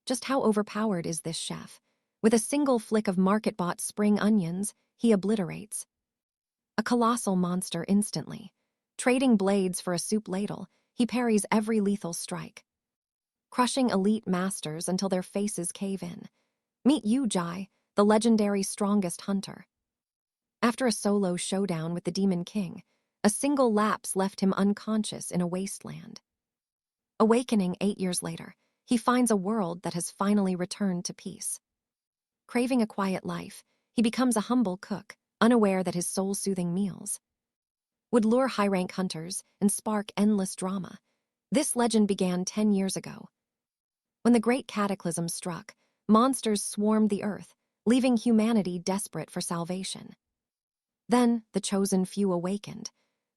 Just how overpowered is this chef? With a single flick of market-bought spring onions, he obliterates a colossal monster instantly. Trading blades for a soup ladle, he parries every lethal strike, crushing elite masters until their faces cave in. Meet 𝑺𝑺𝑺, the legendary strongest hunter. After a solo showdown with the Demon King, a single lapse left him unconscious in a wasteland. Awakening 8 years later, he finds a world that has finally returned to peace. Craving a quiet life, he becomes a humble cook, unaware that his soul-soothing meals would lure high-rank hunters and spark endless drama. This legend began 10 years ago. When the Great Cataclysm struck, monsters swarmed the earth, leaving humanity desperate for salvation. Then, the chosen few awakened.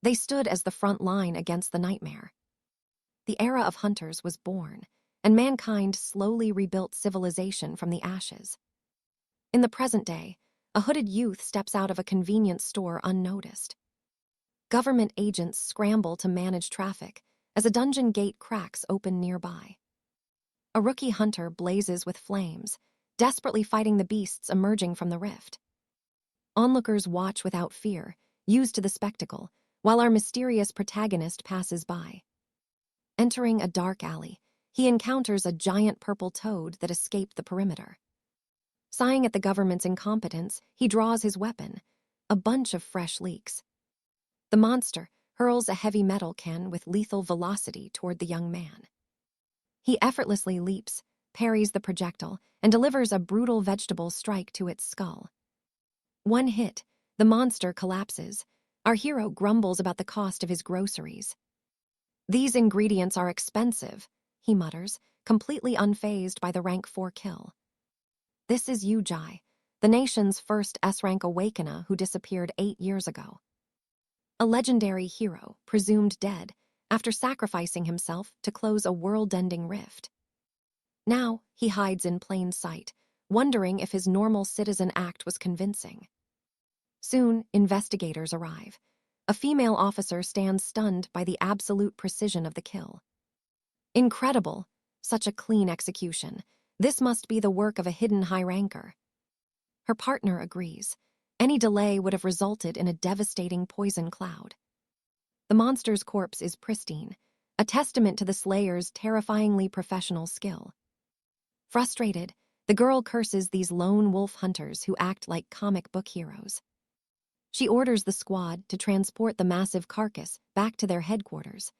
They stood as the front line against the nightmare. The era of hunters was born, and mankind slowly rebuilt civilization from the ashes. In the present day, a hooded youth steps out of a convenience store unnoticed. Government agents scramble to manage traffic as a dungeon gate cracks open nearby. A rookie hunter blazes with flames, desperately fighting the beasts emerging from the rift. Onlookers watch without fear, used to the spectacle, while our mysterious protagonist passes by. Entering a dark alley, he encounters a giant purple toad that escaped the perimeter. Sighing at the government's incompetence, he draws his weapon, a bunch of fresh leeks. The monster hurls a heavy metal can with lethal velocity toward the young man. He effortlessly leaps, parries the projectile, and delivers a brutal vegetable strike to its skull. One hit, the monster collapses. Our hero grumbles about the cost of his groceries. "These ingredients are expensive," he mutters, completely unfazed by the rank 4 kill. This is 𝑺𝑺𝑺, the nation's first S-rank awakena who disappeared 8 years ago. A legendary hero, presumed dead, after sacrificing himself to close a world-ending rift. Now, he hides in plain sight, wondering if his normal citizen act was convincing. Soon, investigators arrive. A female officer stands stunned by the absolute precision of the kill. Incredible! Such a clean execution. This must be the work of a hidden high-ranker. Her partner agrees. Any delay would have resulted in a devastating poison cloud. The monster's corpse is pristine, a testament to the slayer's terrifyingly professional skill. Frustrated, the girl curses these lone wolf hunters who act like comic book heroes. She orders the squad to transport the massive carcass back to their headquarters.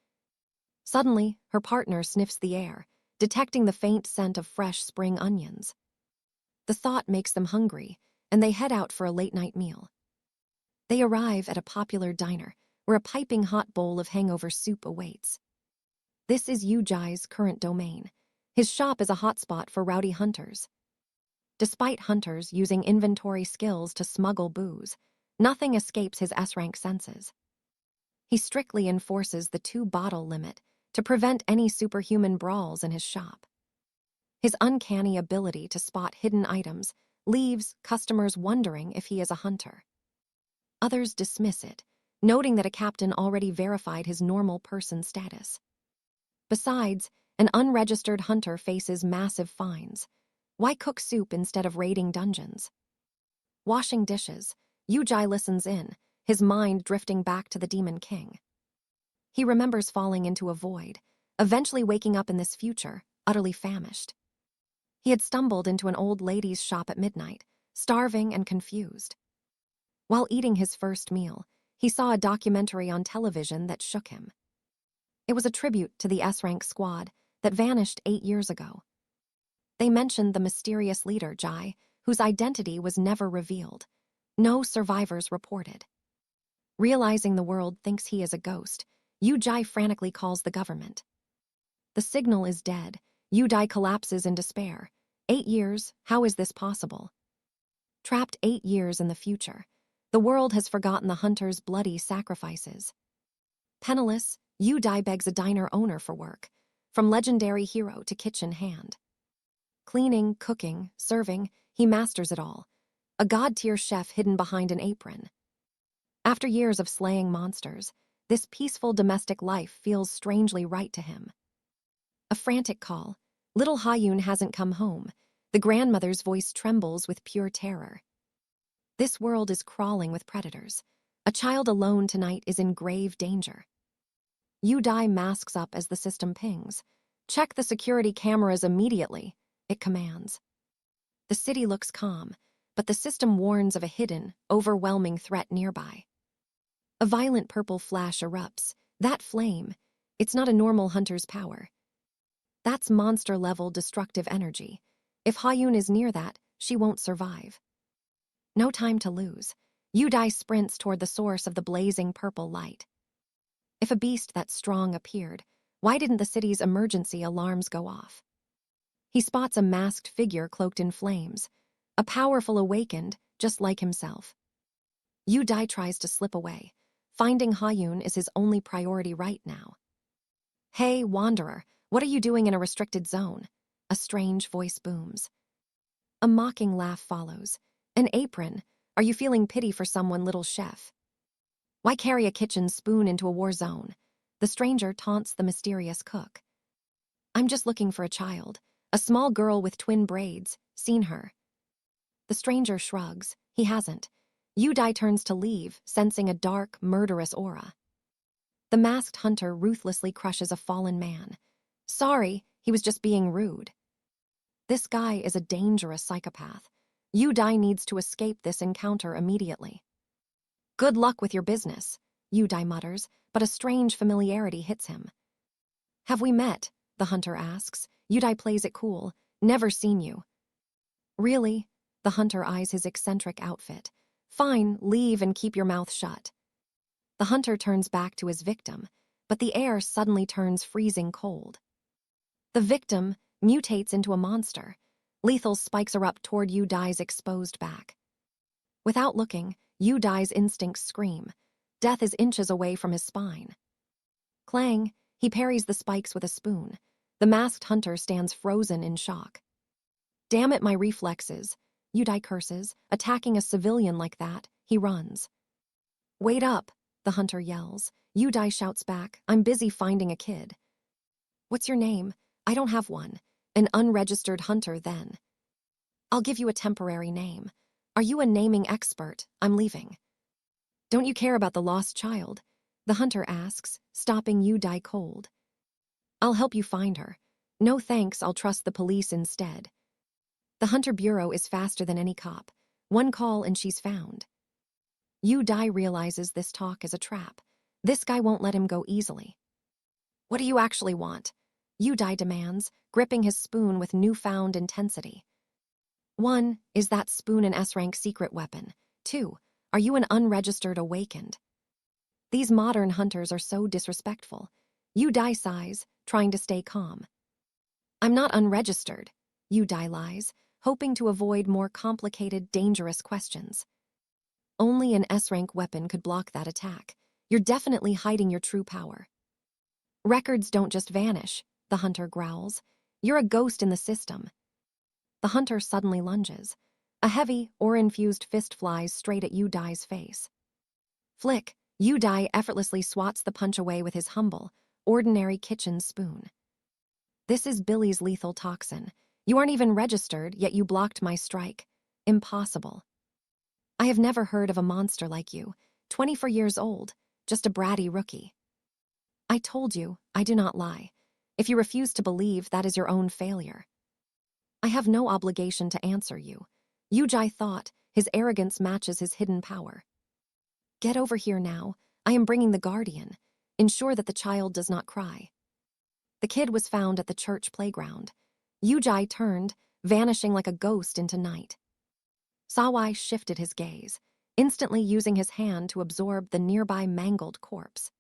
Suddenly, her partner sniffs the air, detecting the faint scent of fresh spring onions. The thought makes them hungry, and they head out for a late-night meal. They arrive at a popular diner, where a piping hot bowl of hangover soup awaits. This is 𝑺𝑺𝑺's current domain. His shop is a hotspot for rowdy hunters. Despite hunters using inventory skills to smuggle booze, nothing escapes his S-rank senses. He strictly enforces the 2-bottle limit to prevent any superhuman brawls in his shop. His uncanny ability to spot hidden items leaves customers wondering if he is a hunter. Others dismiss it, noting that a captain already verified his normal person status. Besides, an unregistered hunter faces massive fines. Why cook soup instead of raiding dungeons? Washing dishes, 𝑺𝑺𝑺 listens in, his mind drifting back to the Demon King. He remembers falling into a void, eventually waking up in this future, utterly famished. He had stumbled into an old lady's shop at midnight, starving and confused. While eating his first meal, he saw a documentary on television that shook him. It was a tribute to the S-rank squad that vanished 8 years ago. They mentioned the mysterious leader, 𝒌, whose identity was never revealed. No survivors reported. Realizing the world thinks he is a ghost, 𝑺𝑺𝑺 frantically calls the government. The signal is dead. 𝑺𝑺𝑺 collapses in despair. 8 years, how is this possible? Trapped 8 years in the future, the world has forgotten the hunter's bloody sacrifices. Penniless, 𝑺𝑺𝑺 begs a diner owner for work, from legendary hero to kitchen hand. Cleaning, cooking, serving, he masters it all. A god-tier chef hidden behind an apron. After years of slaying monsters, this peaceful domestic life feels strangely right to him. A frantic call. Little Ha-yoon hasn't come home. The grandmother's voice trembles with pure terror. This world is crawling with predators. A child alone tonight is in grave danger. Yu-dai masks up as the system pings. Check the security cameras immediately, it commands. The city looks calm, but the system warns of a hidden, overwhelming threat nearby. A violent purple flash erupts. That flame, it's not a normal hunter's power. That's monster-level destructive energy. If Ha-yoon is near that, she won't survive. No time to lose. Yu-dai sprints toward the source of the blazing purple light. If a beast that strong appeared, why didn't the city's emergency alarms go off? He spots a masked figure cloaked in flames, a powerful awakened, just like himself. Yu-dai tries to slip away. Finding Ha-yoon is his only priority right now. Hey, wanderer, what are you doing in a restricted zone? A strange voice booms. A mocking laugh follows. An apron. Are you feeling pity for someone, little chef? Why carry a kitchen spoon into a war zone? The stranger taunts the mysterious cook. I'm just looking for a child. A small girl with twin braids. Seen her? The stranger shrugs. He hasn't. Yu-dai turns to leave, sensing a dark, murderous aura. The masked hunter ruthlessly crushes a fallen man. Sorry, he was just being rude. This guy is a dangerous psychopath. Yu-dai needs to escape this encounter immediately. Good luck with your business, Yu-dai mutters, but a strange familiarity hits him. Have we met? The hunter asks. Yu-dai plays it cool. Never seen you. Really? The hunter eyes his eccentric outfit. Fine, leave and keep your mouth shut. The hunter turns back to his victim, but the air suddenly turns freezing cold. The victim mutates into a monster. Lethal spikes erupt toward Yu-dai's exposed back. Without looking, Yu-dai's instincts scream. Death is inches away from his spine. Clang, he parries the spikes with a spoon. The masked hunter stands frozen in shock. Damn it, my reflexes, Yu-dai curses. Attacking a civilian like that, he runs. Wait up, the hunter yells. Yu-dai shouts back, I'm busy finding a kid. What's your name? I don't have one. An unregistered hunter, then. I'll give you a temporary name. Are you a naming expert? I'm leaving. Don't you care about the lost child? The hunter asks, stopping Yu-dai cold. I'll help you find her. No thanks, I'll trust the police instead. The Hunter Bureau is faster than any cop. One call and she's found. Yu-dai realizes this talk is a trap. This guy won't let him go easily. What do you actually want? Yu-dai demands, gripping his spoon with newfound intensity. 1. Is that spoon an S-rank secret weapon? 2. Are you an unregistered awakened? These modern hunters are so disrespectful. Yu-dai sighs, trying to stay calm. I'm not unregistered, Yu-dai lies, hoping to avoid more complicated, dangerous questions. Only an S-rank weapon could block that attack. You're definitely hiding your true power. Records don't just vanish, the hunter growls. You're a ghost in the system. The hunter suddenly lunges. A heavy, ore-infused fist flies straight at Yu-dai's face. Flick, Yu-dai effortlessly swats the punch away with his humble, ordinary kitchen spoon. This is Billy's lethal toxin. You aren't even registered, yet you blocked my strike. Impossible. I have never heard of a monster like you, 24 years old, just a bratty rookie. I told you, I do not lie. If you refuse to believe, that is your own failure. I have no obligation to answer you. Yu-dai thought, his arrogance matches his hidden power. Get over here now. I am bringing the guardian. Ensure that the child does not cry. The kid was found at the church playground. Yu-dai turned, vanishing like a ghost into night. Sawai shifted his gaze, instantly using his hand to absorb the nearby mangled corpse.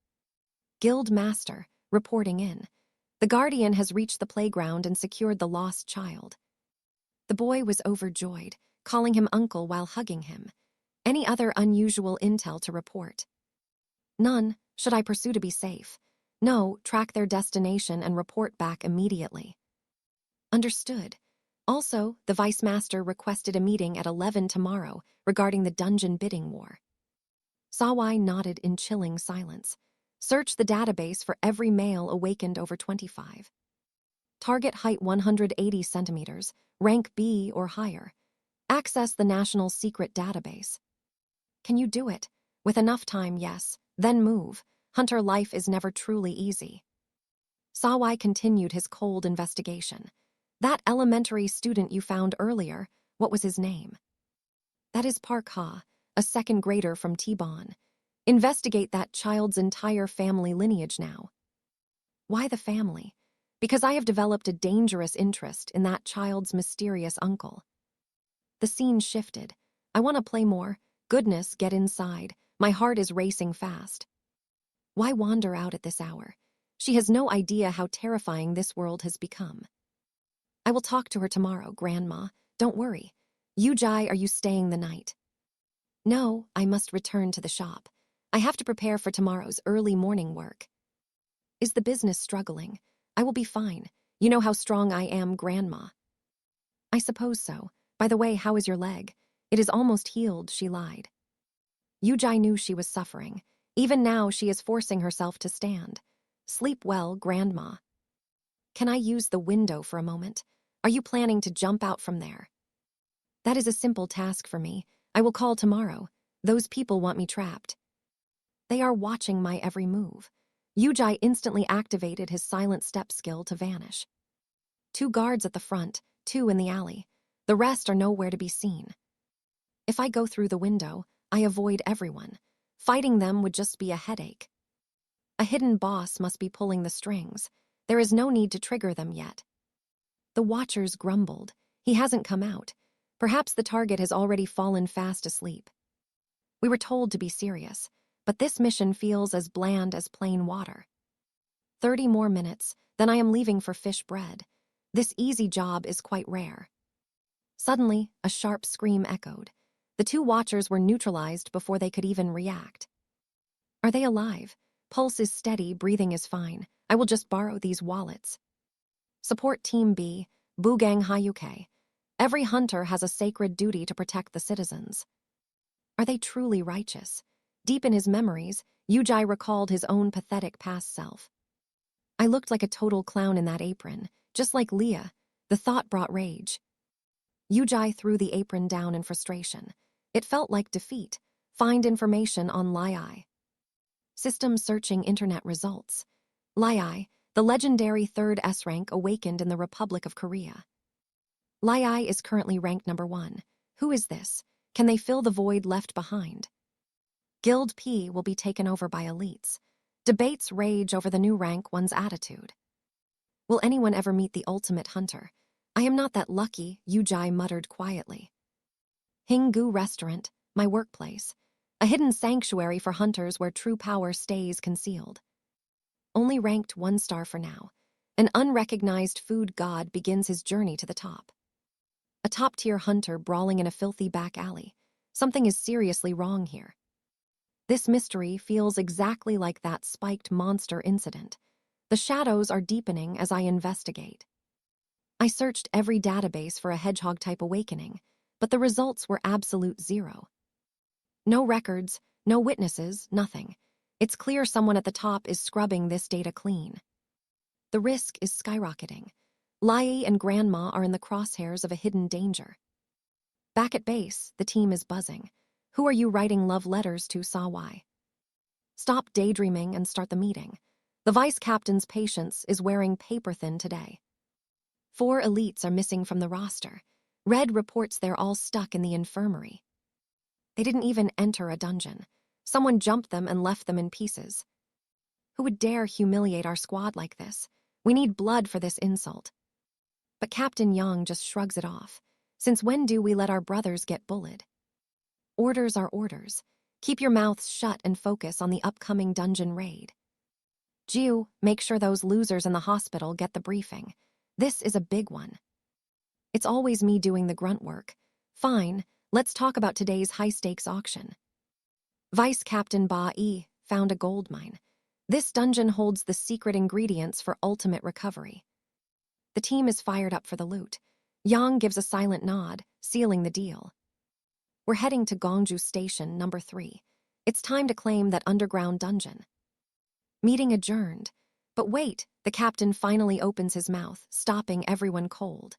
Guild Master, reporting in. The guardian has reached the playground and secured the lost child. The boy was overjoyed, calling him uncle while hugging him. Any other unusual intel to report? None. Should I pursue to be safe? No, track their destination and report back immediately. Understood. Also, the Vice Master requested a meeting at 11 tomorrow regarding the dungeon bidding war. Sawai nodded in chilling silence. Search the database for every male awakened over 25. Target height 180 centimeters, rank B or higher. Access the national secret database. Can you do it? With enough time, yes. Then move. Hunter life is never truly easy. Sawai continued his cold investigation. That elementary student you found earlier, what was his name? That is Park Ha, a second grader from T-Bon. Investigate that child's entire family lineage now. Why the family? Because I have developed a dangerous interest in that child's mysterious uncle. The scene shifted. I want to play more. Goodness, get inside. My heart is racing fast. Why wander out at this hour? She has no idea how terrifying this world has become. I will talk to her tomorrow, Grandma. Don't worry. Yu-Jai, are you staying the night? No, I must return to the shop. I have to prepare for tomorrow's early morning work. Is the business struggling? I will be fine. You know how strong I am, Grandma. I suppose so. By the way, how is your leg? It is almost healed, she lied. Yu-Jai knew she was suffering. Even now, she is forcing herself to stand. Sleep well, Grandma. Can I use the window for a moment? Are you planning to jump out from there? That is a simple task for me. I will call tomorrow. Those people want me trapped. They are watching my every move. Yu-Jai instantly activated his silent step skill to vanish. 2 guards at the front, 2 in the alley. The rest are nowhere to be seen. If I go through the window, I avoid everyone. Fighting them would just be a headache. A hidden boss must be pulling the strings. There is no need to trigger them yet. The watchers grumbled. He hasn't come out. Perhaps the target has already fallen fast asleep. We were told to be serious, but this mission feels as bland as plain water. 30 more minutes, then I am leaving for fish bread. This easy job is quite rare. Suddenly, a sharp scream echoed. The 2 watchers were neutralized before they could even react. Are they alive? Pulse is steady, breathing is fine. I will just borrow these wallets. Support Team B, Bugang Hayuke. Every hunter has a sacred duty to protect the citizens. Are they truly righteous? Deep in his memories, Yu-Jai recalled his own pathetic past self. I looked like a total clown in that apron, just like Leah. The thought brought rage. Yu-Jai threw the apron down in frustration. It felt like defeat. Find information on Lai. System searching internet results. Lai, the legendary 3rd S rank awakened in the Republic of Korea. Lai is currently ranked number 1. Who is this? Can they fill the void left behind? Guild P will be taken over by elites. Debates rage over the new rank one's attitude. Will anyone ever meet the ultimate hunter? I am not that lucky, Yu-Jai muttered quietly. Hinggu Restaurant, my workplace. A hidden sanctuary for hunters where true power stays concealed. Only ranked 1 star for now. An unrecognized food god begins his journey to the top. A top-tier hunter brawling in a filthy back alley. Something is seriously wrong here. This mystery feels exactly like that spiked monster incident. The shadows are deepening as I investigate. I searched every database for a hedgehog-type awakening, but the results were absolute 0. No records, no witnesses, nothing. It's clear someone at the top is scrubbing this data clean. The risk is skyrocketing. Lai and Grandma are in the crosshairs of a hidden danger. Back at base, the team is buzzing. Who are you writing love letters to, Sawai? Stop daydreaming and start the meeting. The vice captain's patience is wearing paper thin today. 4 elites are missing from the roster. Red reports they're all stuck in the infirmary. They didn't even enter a dungeon. Someone jumped them and left them in pieces. Who would dare humiliate our squad like this? We need blood for this insult. But Captain Yang just shrugs it off. Since when do we let our brothers get bullied? Orders are orders. Keep your mouths shut and focus on the upcoming dungeon raid. Jiu, make sure those losers in the hospital get the briefing. This is a big one. It's always me doing the grunt work. Fine, let's talk about today's high-stakes auction. Vice Captain Ba-E found a gold mine. This dungeon holds the secret ingredients for ultimate recovery. The team is fired up for the loot. Yang gives a silent nod, sealing the deal. We're heading to Gongju Station number 3. It's time to claim that underground dungeon. Meeting adjourned. But wait, the captain finally opens his mouth, stopping everyone cold.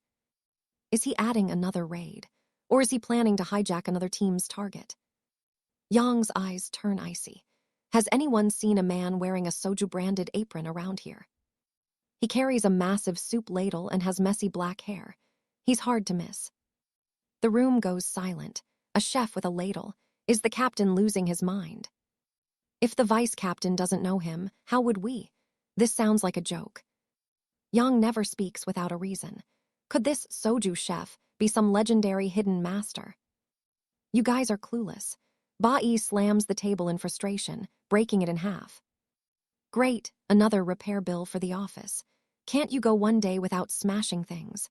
Is he adding another raid? Or is he planning to hijack another team's target? Yang's eyes turn icy. Has anyone seen a man wearing a soju-branded apron around here? He carries a massive soup ladle and has messy black hair. He's hard to miss. The room goes silent. A chef with a ladle. Is the captain losing his mind? If the vice captain doesn't know him, how would we? This sounds like a joke. Yang never speaks without a reason. Could this soju chef be some legendary hidden master? You guys are clueless. Ba-yi slams the table in frustration, breaking it in half. Great, another repair bill for the office. Can't you go one day without smashing things?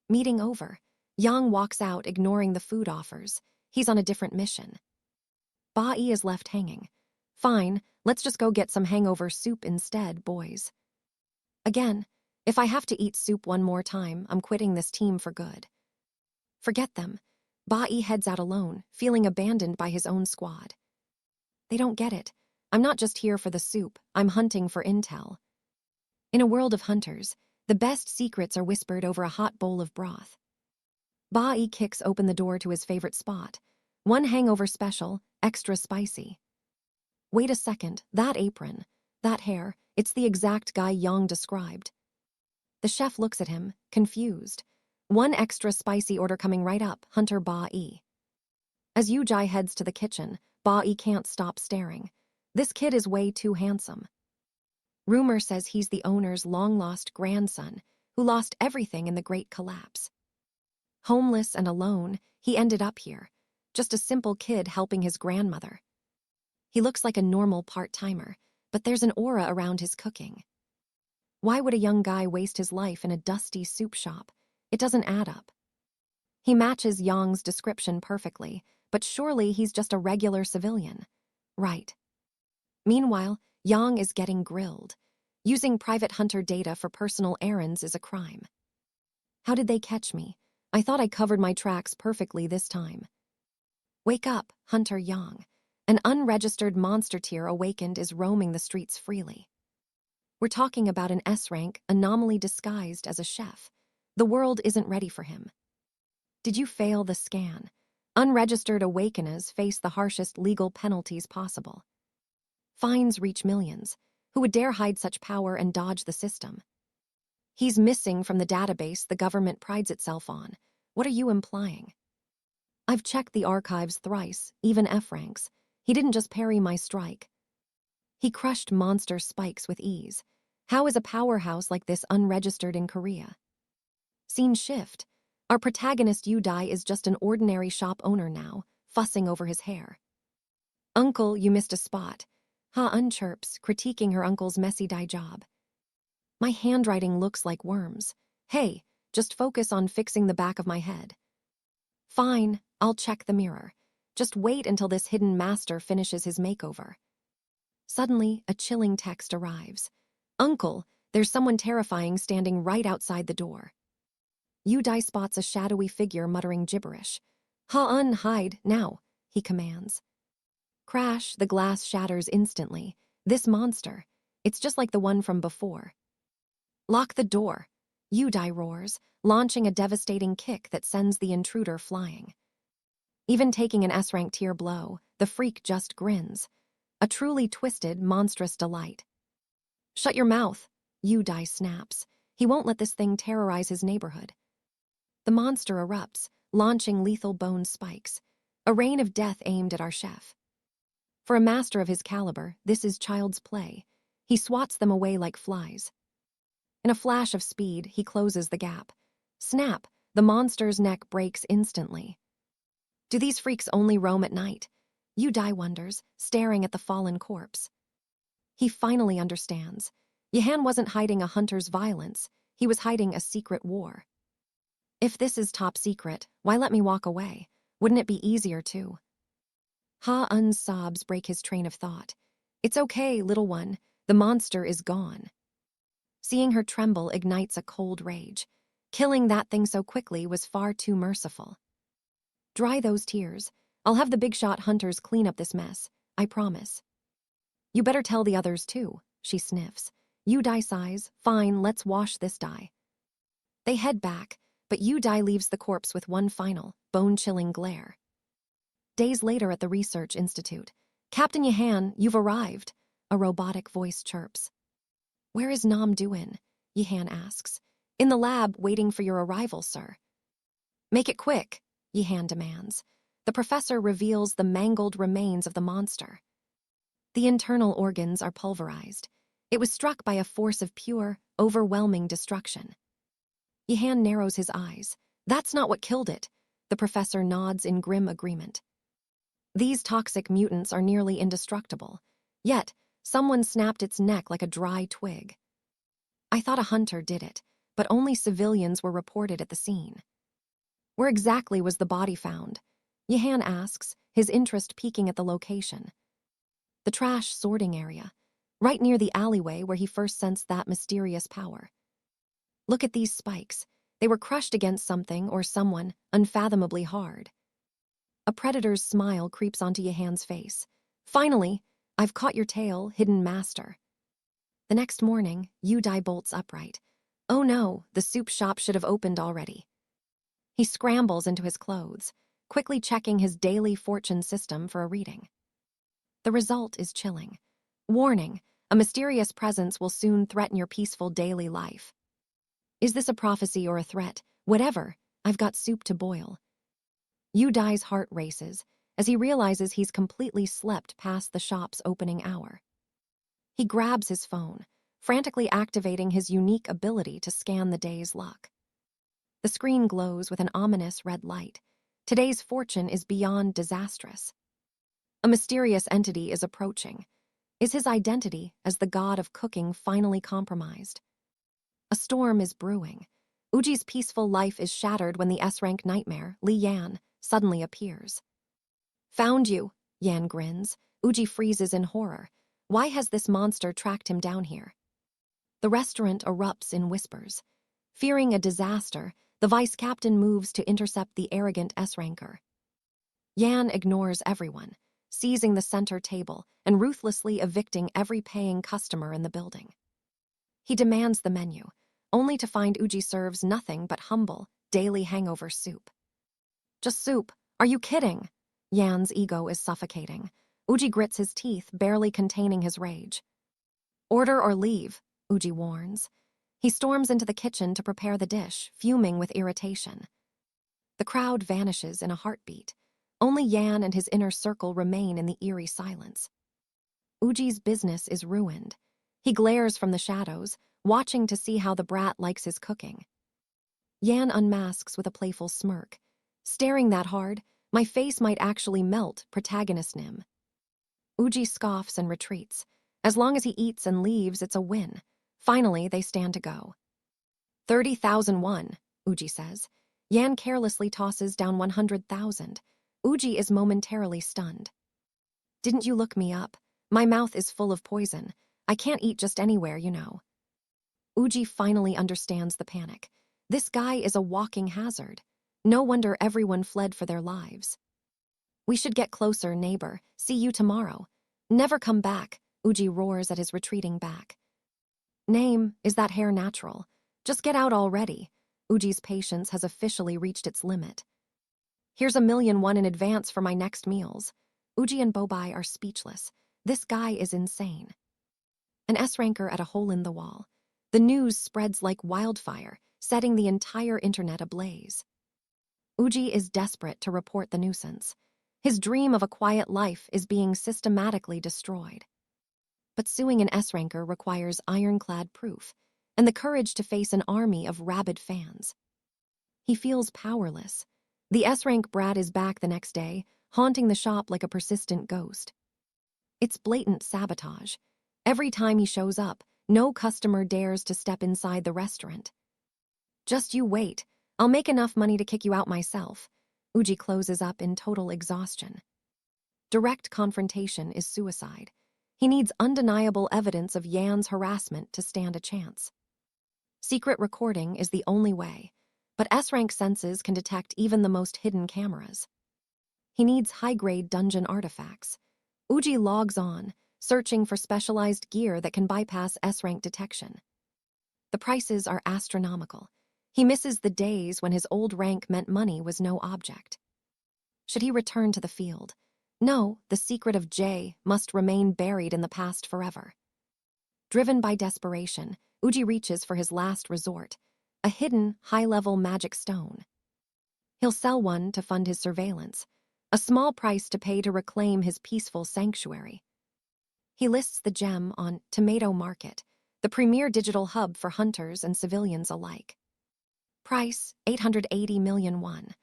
Meeting over. Yang walks out, ignoring the food offers. He's on a different mission. Ba-yi is left hanging. Fine, let's just go get some hangover soup instead, boys. Again, if I have to eat soup one more time, I'm quitting this team for good. Forget them. Ba-yi heads out alone, feeling abandoned by his own squad. They don't get it. I'm not just here for the soup, I'm hunting for intel. In a world of hunters, the best secrets are whispered over a hot bowl of broth. Ba-yi kicks open the door to his favorite spot. One hangover special, extra spicy. Wait a second, that apron, that hair, it's the exact guy Yang described. The chef looks at him, confused. One extra spicy order coming right up, Hunter Ba-yi. As Yujai heads to the kitchen, Ba-yi can't stop staring. This kid is way too handsome. Rumor says he's the owner's long-lost grandson, who lost everything in the Great Collapse. Homeless and alone, he ended up here, just a simple kid helping his grandmother. He looks like a normal part-timer, but there's an aura around his cooking. Why would a young guy waste his life in a dusty soup shop? It doesn't add up. He matches Yang's description perfectly, but surely he's just a regular civilian. Right. Meanwhile, Yang is getting grilled. Using private hunter data for personal errands is a crime. How did they catch me? I thought I covered my tracks perfectly this time. Wake up, Hunter Yang. An unregistered monster tier awakened is roaming the streets freely. We're talking about an S-rank anomaly disguised as a chef. The world isn't ready for him. Did you fail the scan? Unregistered awakeners face the harshest legal penalties possible. Fines reach millions. Who would dare hide such power and dodge the system? He's missing from the database the government prides itself on. What are you implying? I've checked the archives thrice, even F-ranks. He didn't just parry my strike. He crushed monster spikes with ease. How is a powerhouse like this unregistered in Korea? Scene shift. Our protagonist Yudai is just an ordinary shop owner now, fussing over his hair. Uncle, you missed a spot. Ha-un chirps, critiquing her uncle's messy dye job. My handwriting looks like worms. Hey, just focus on fixing the back of my head. Fine, I'll check the mirror. Just wait until this hidden master finishes his makeover. Suddenly, a chilling text arrives. Uncle, there's someone terrifying standing right outside the door. Yudai spots a shadowy figure muttering gibberish. Ha-un, hide, now, he commands. Crash, the glass shatters instantly. This monster, it's just like the one from before. Lock the door, Yudai roars, launching a devastating kick that sends the intruder flying. Even taking an S-rank tier blow, the freak just grins. A truly twisted, monstrous delight. Shut your mouth, Yudai snaps. He won't let this thing terrorize his neighborhood. The monster erupts, launching lethal bone spikes. A rain of death aimed at our chef. For a master of his caliber, this is child's play. He swats them away like flies. In a flash of speed, he closes the gap. Snap, the monster's neck breaks instantly. Do these freaks only roam at night? Yudai wonders, staring at the fallen corpse. He finally understands. Yahan wasn't hiding a hunter's violence, he was hiding a secret war. If this is top secret, why let me walk away? Wouldn't it be easier to? Ha-un's sobs break his train of thought. It's okay, little one, the monster is gone. Seeing her tremble ignites a cold rage. Killing that thing so quickly was far too merciful. Dry those tears. I'll have the big shot hunters clean up this mess, I promise. You better tell the others too, she sniffs. Yu-Dai sighs, "Fine, let's wash this die." They head back, but Yu-Dai leaves the corpse with one final, bone-chilling glare. Days later at the research institute, "Captain Yihan, you've arrived," a robotic voice chirps. "Where is Nam Duin?" Yihan asks. "In the lab, waiting for your arrival, sir." "Make it quick," Yihan demands. The professor reveals the mangled remains of the monster. The internal organs are pulverized. It was struck by a force of pure, overwhelming destruction. Yihan narrows his eyes. "That's not what killed it." The professor nods in grim agreement. "These toxic mutants are nearly indestructible. Yet, someone snapped its neck like a dry twig. I thought a hunter did it, but only civilians were reported at the scene." "Where exactly was the body found?" Yihan asks, his interest peaking at the location. "The trash sorting area, right near the alleyway where he first sensed that mysterious power. Look at these spikes. They were crushed against something or someone unfathomably hard." A predator's smile creeps onto Yihan's face. "Finally, I've caught your tail, hidden master." The next morning, Yu-Dai bolts upright. Oh no, the soup shop should have opened already. He scrambles into his clothes, quickly checking his daily fortune system for a reading. The result is chilling. Warning, a mysterious presence will soon threaten your peaceful daily life. Is this a prophecy or a threat? Whatever, I've got soup to boil. Yu-Dai's heart races as he realizes he's completely slept past the shop's opening hour. He grabs his phone, frantically activating his unique ability to scan the day's luck. The screen glows with an ominous red light. Today's fortune is beyond disastrous. A mysterious entity is approaching. Is his identity as the god of cooking finally compromised? A storm is brewing. Uji's peaceful life is shattered when the S-rank nightmare, Li Yan, suddenly appears. "Found you," Yan grins. Uji freezes in horror. Why has this monster tracked him down here? The restaurant erupts in whispers. Fearing a disaster, the vice captain moves to intercept the arrogant S-ranker. Yan ignores everyone, seizing the center table and ruthlessly evicting every paying customer in the building. He demands the menu, only to find Uji serves nothing but humble, daily hangover soup. "Just soup? Are you kidding?" Yan's ego is suffocating. Uji grits his teeth, barely containing his rage. "Order or leave," Uji warns. He storms into the kitchen to prepare the dish, fuming with irritation. The crowd vanishes in a heartbeat. Only Yan and his inner circle remain in the eerie silence. Uji's business is ruined. He glares from the shadows, watching to see how the brat likes his cooking. Yan unmasks with a playful smirk. "Staring that hard, my face might actually melt," protagonist Nim. Uji scoffs and retreats. As long as he eats and leaves, it's a win. Finally, they stand to go. 30,001, Uji says. Yan carelessly tosses down 100,000. Uji is momentarily stunned. "Didn't you look me up? My mouth is full of poison. I can't eat just anywhere, you know." Uji finally understands the panic. This guy is a walking hazard. No wonder everyone fled for their lives. "We should get closer, neighbor. See you tomorrow." "Never come back," Uji roars at his retreating back. "Name, is that hair natural? Just get out already." Uji's patience has officially reached its limit. "Here's 1,000,001 in advance for my next meals." Uji and Bobai are speechless. This guy is insane. An S-ranker at a hole in the wall. The news spreads like wildfire, setting the entire internet ablaze. Uji is desperate to report the nuisance. His dream of a quiet life is being systematically destroyed. But suing an S-ranker requires ironclad proof, and the courage to face an army of rabid fans. He feels powerless. The S-rank brat is back the next day, haunting the shop like a persistent ghost. It's blatant sabotage. Every time he shows up, no customer dares to step inside the restaurant. "Just you wait. I'll make enough money to kick you out myself." Uji closes up in total exhaustion. Direct confrontation is suicide. He needs undeniable evidence of Yan's harassment to stand a chance. Secret recording is the only way, but S-rank senses can detect even the most hidden cameras. He needs high-grade dungeon artifacts. Uji logs on, searching for specialized gear that can bypass S-rank detection. The prices are astronomical. He misses the days when his old rank meant money was no object. Should he return to the field? No, the secret of J must remain buried in the past forever. Driven by desperation, Uji reaches for his last resort, a hidden, high-level magic stone. He'll sell one to fund his surveillance, a small price to pay to reclaim his peaceful sanctuary. He lists the gem on Tomato Market, the premier digital hub for hunters and civilians alike. Price, 880 million won.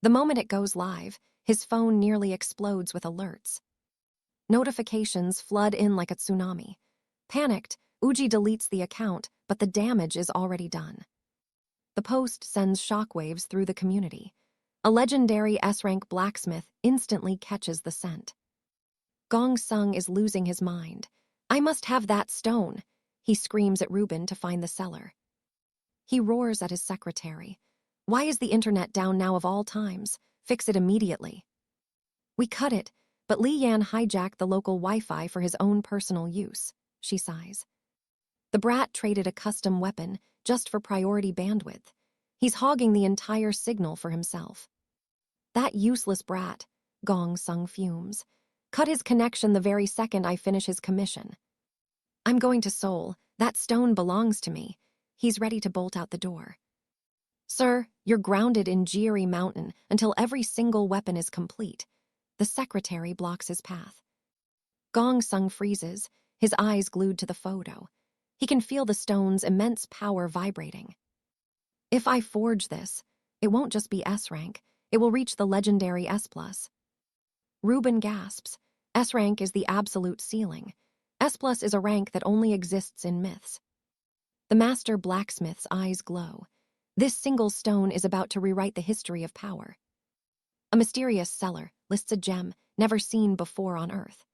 The moment it goes live, his phone nearly explodes with alerts. Notifications flood in like a tsunami. Panicked, Uji deletes the account, but the damage is already done. The post sends shockwaves through the community. A legendary S-rank blacksmith instantly catches the scent. Gong Sung is losing his mind. "I must have that stone," he screams at Ruben to find the seller. He roars at his secretary. "Why is the internet down now of all times? Fix it immediately." "We cut it, but Li Yan hijacked the local Wi-Fi for his own personal use," she sighs. The brat traded a custom weapon just for priority bandwidth. He's hogging the entire signal for himself. "That useless brat," Gong Sung fumes. "Cut his connection the very second I finish his commission." "I'm going to Seoul. That stone belongs to me." He's ready to bolt out the door. "Sir, you're grounded in Jiri Mountain until every single weapon is complete." The secretary blocks his path. Gong Sung freezes, his eyes glued to the photo. He can feel the stone's immense power vibrating. "If I forge this, it won't just be S-rank, it will reach the legendary S+. Ruben gasps. S-rank is the absolute ceiling. S+ is a rank that only exists in myths. The master blacksmith's eyes glow. This single stone is about to rewrite the history of power. A mysterious seller lists a gem never seen before on Earth.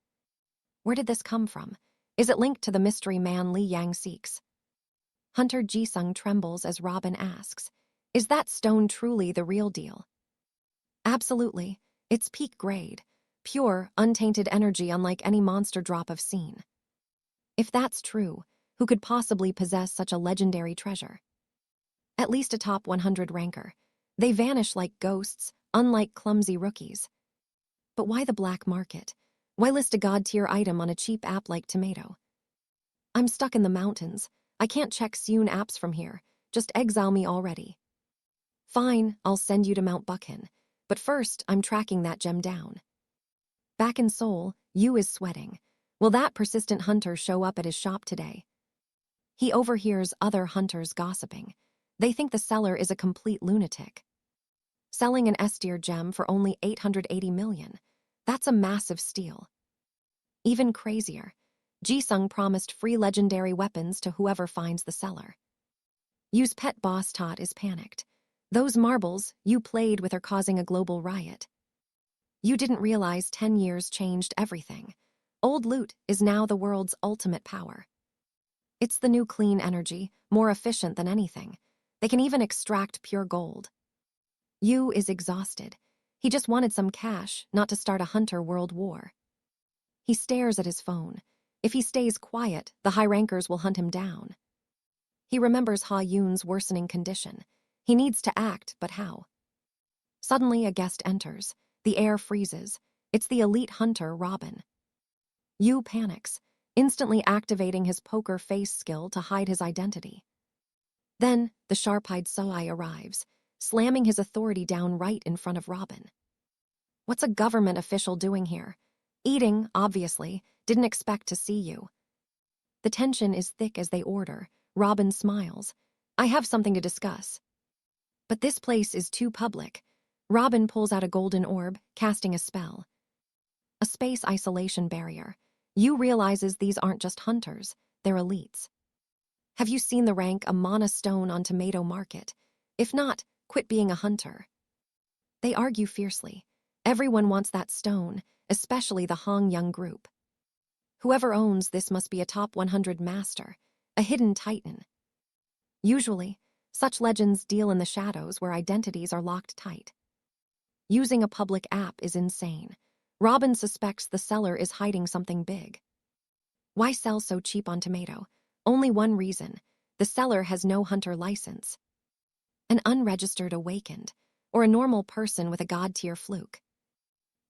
Where did this come from? Is it linked to the mystery man Li Yang seeks? Hunter Ji-sung trembles as Robin asks, "Is that stone truly the real deal?" "Absolutely. It's peak grade. Pure, untainted energy unlike any monster drop I've seen." If that's true, who could possibly possess such a legendary treasure? At least a top 100 ranker. They vanish like ghosts, unlike clumsy rookies. But why the black market? Why list a god-tier item on a cheap app like Tomato? "I'm stuck in the mountains. I can't check Seoul apps from here. Just exile me already." "Fine, I'll send you to Mount Bukhan. But first, I'm tracking that gem down." Back in Seoul, Yu is sweating. Will that persistent hunter show up at his shop today? He overhears other hunters gossiping. They think the seller is a complete lunatic. Selling an S-tier gem for only 880 million. That's a massive steal. Even crazier, Ji-sung promised free legendary weapons to whoever finds the seller. Yu's pet boss Tot is panicked. Those marbles Yu played with are causing a global riot. Yu didn't realize 10 years changed everything. Old loot is now the world's ultimate power. It's the new clean energy, more efficient than anything. They can even extract pure gold. Yu is exhausted. He just wanted some cash, not to start a hunter world war. He stares at his phone. If he stays quiet, the high rankers will hunt him down. He remembers Ha Yoon's worsening condition. He needs to act, but how? Suddenly, a guest enters. The air freezes. It's the elite hunter, Robin. Yu panics, instantly activating his poker face skill to hide his identity. Then, the sharp-eyed Soai arrives, slamming his authority down right in front of Robin. "What's a government official doing here?" "Eating, obviously. Didn't expect to see you." The tension is thick as they order. Robin smiles. "I have something to discuss." But this place is too public. Robin pulls out a golden orb, casting a spell. A space isolation barrier. Yu realizes these aren't just hunters, they're elites. "Have you seen the rank a mana stone on Tomato Market? If not, quit being a hunter." They argue fiercely. Everyone wants that stone, especially the Hong Young group. Whoever owns this must be a top 100 master, a hidden titan. Usually, such legends deal in the shadows where identities are locked tight. Using a public app is insane. Robin suspects the seller is hiding something big. Why sell so cheap on tomato? Only one reason. The seller has no hunter license. An unregistered awakened, or a normal person with a god-tier fluke.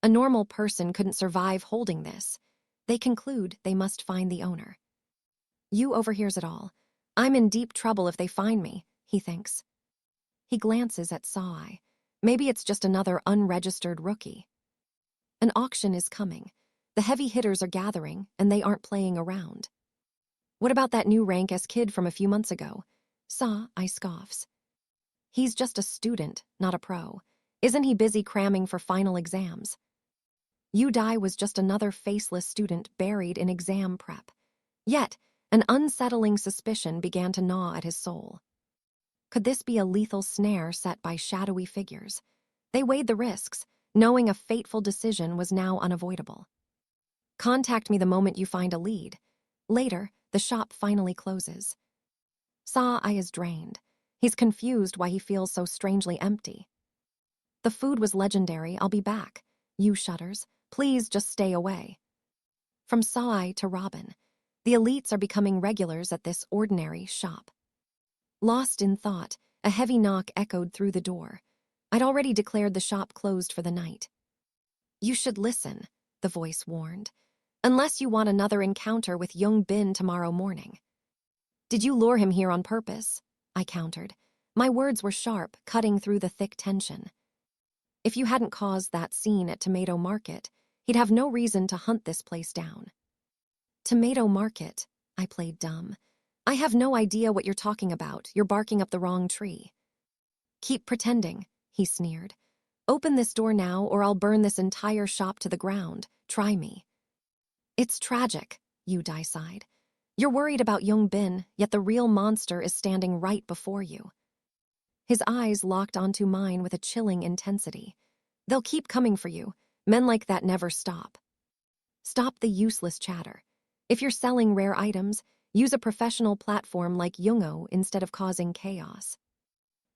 A normal person couldn't survive holding this. They conclude they must find the owner. You overhears it all. I'm in deep trouble if they find me, he thinks. He glances at 𝒂𝒏𝒌. Maybe it's just another unregistered rookie. An auction is coming. The heavy hitters are gathering, and they aren't playing around. What about that new rank S kid from a few months ago? 𝒂𝒏𝒌 scoffs. He's just a student, not a pro. Isn't he busy cramming for final exams? 𝒂𝒐𝒘𝒆𝒄 was just another faceless student buried in exam prep. Yet, an unsettling suspicion began to gnaw at his soul. Could this be a lethal snare set by shadowy figures? They weighed the risks, knowing a fateful decision was now unavoidable. Contact me the moment you find a lead. Later, the shop finally closes. 𝒂𝒏𝒌 is drained. He's confused why he feels so strangely empty. The food was legendary, I'll be back. 𝒂𝒐 shudders. Please just stay away. From 𝒂𝒏𝒌 to Robin, the elites are becoming regulars at this ordinary shop. Lost in thought, a heavy knock echoed through the door. I'd already declared the shop closed for the night. You should listen, the voice warned. Unless you want another encounter with Young Bin tomorrow morning. Did you lure him here on purpose? I countered. My words were sharp, cutting through the thick tension. If you hadn't caused that scene at Tomato Market, he'd have no reason to hunt this place down. Tomato Market, I played dumb. I have no idea what you're talking about. You're barking up the wrong tree. Keep pretending, he sneered. Open this door now or I'll burn this entire shop to the ground. Try me. It's tragic, 𝒂𝒐𝒌 sighed. You're worried about Young Bin, yet the real monster is standing right before you. His eyes locked onto mine with a chilling intensity. They'll keep coming for you. Men like that never stop. Stop the useless chatter. If you're selling rare items, use a professional platform like 𝒂𝒐𝒌 instead of causing chaos.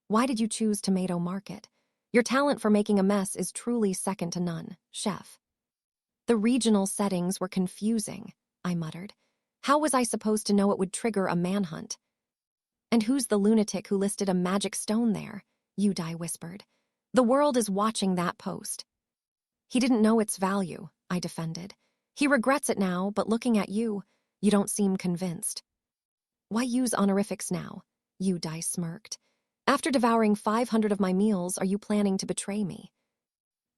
Why did you choose Tomato Market? Your talent for making a mess is truly second to none, chef. The regional settings were confusing, I muttered. How was I supposed to know it would trigger a manhunt? And who's the lunatic who listed a magic stone there? 𝒂𝒐𝒌 whispered. The world is watching that post. He didn't know its value, I defended. He regrets it now, but looking at you, you don't seem convinced. Why use honorifics now? 𝒂𝒌 smirked. After devouring 500 of my meals, are you planning to betray me?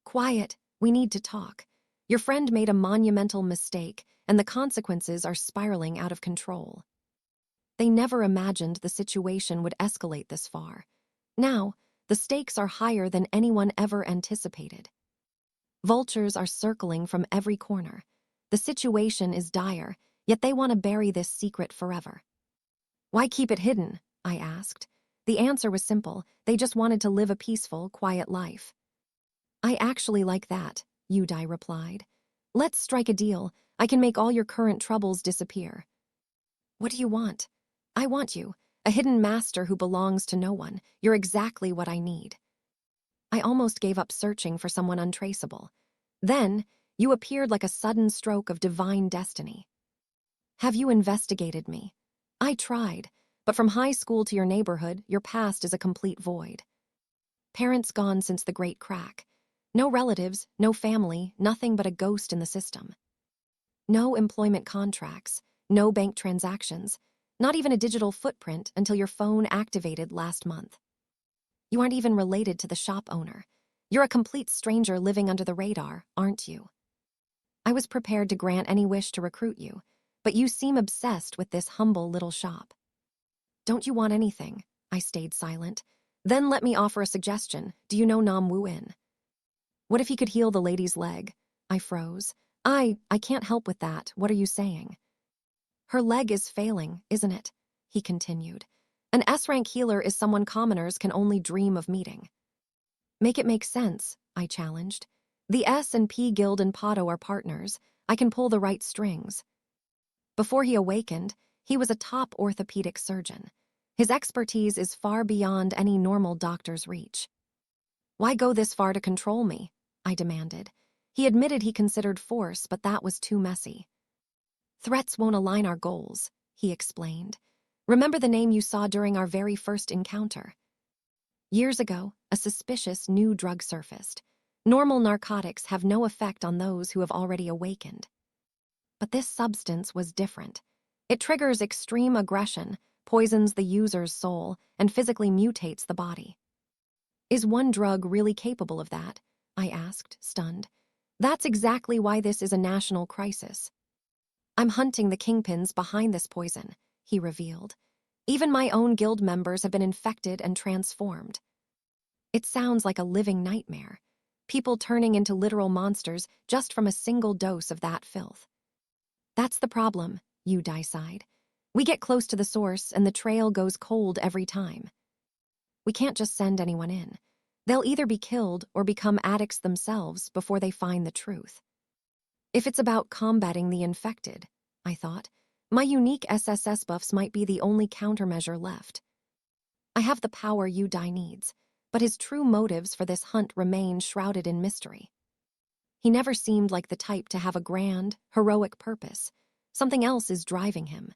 Quiet, we need to talk. Your friend made a monumental mistake, and the consequences are spiraling out of control. They never imagined the situation would escalate this far. Now, the stakes are higher than anyone ever anticipated. Vultures are circling from every corner. The situation is dire, yet they want to bury this secret forever. Why keep it hidden? I asked. The answer was simple. They just wanted to live a peaceful, quiet life. I actually like that, 𝒂𝒌 replied. Let's strike a deal. I can make all your current troubles disappear. What do you want? I want you, a hidden master who belongs to no one. You're exactly what I need. I almost gave up searching for someone untraceable. Then, you appeared like a sudden stroke of divine destiny. Have you investigated me? I tried, but from high school to your neighborhood, your past is a complete void. Parents gone since the Great Crack. No relatives, no family, nothing but a ghost in the system. No employment contracts, no bank transactions, not even a digital footprint until your phone activated last month. You aren't even related to the shop owner. You're a complete stranger living under the radar, aren't you? I was prepared to grant any wish to recruit you, but you seem obsessed with this humble little shop. Don't you want anything? I stayed silent. Then let me offer a suggestion. Do you know Nam Wu-in? What if he could heal the lady's leg? I froze. I can't help with that. What are you saying? Her leg is failing, isn't it? He continued. An S-rank healer is someone commoners can only dream of meeting. Make it make sense, I challenged. The S&P Guild and Pato are partners. I can pull the right strings. Before he awakened, he was a top orthopedic surgeon. His expertise is far beyond any normal doctor's reach. Why go this far to control me? I demanded. He admitted he considered force, but that was too messy. Threats won't align our goals, he explained. Remember the name you saw during our very first encounter. Years ago, a suspicious new drug surfaced. Normal narcotics have no effect on those who have already awakened. But this substance was different. It triggers extreme aggression, poisons the user's soul, and physically mutates the body. Is one drug really capable of that? I asked, stunned. That's exactly why this is a national crisis. I'm hunting the kingpins behind this poison, he revealed. Even my own guild members have been infected and transformed. It sounds like a living nightmare. People turning into literal monsters just from a single dose of that filth. That's the problem, 𝑺𝒐𝒏𝒌 sighed. We get close to the source and the trail goes cold every time. We can't just send anyone in. They'll either be killed or become addicts themselves before they find the truth. If it's about combating the infected, I thought, my unique SSS buffs might be the only countermeasure left. I have the power 𝑺𝒐𝒏𝒌 needs, but his true motives for this hunt remain shrouded in mystery. He never seemed like the type to have a grand, heroic purpose. Something else is driving him.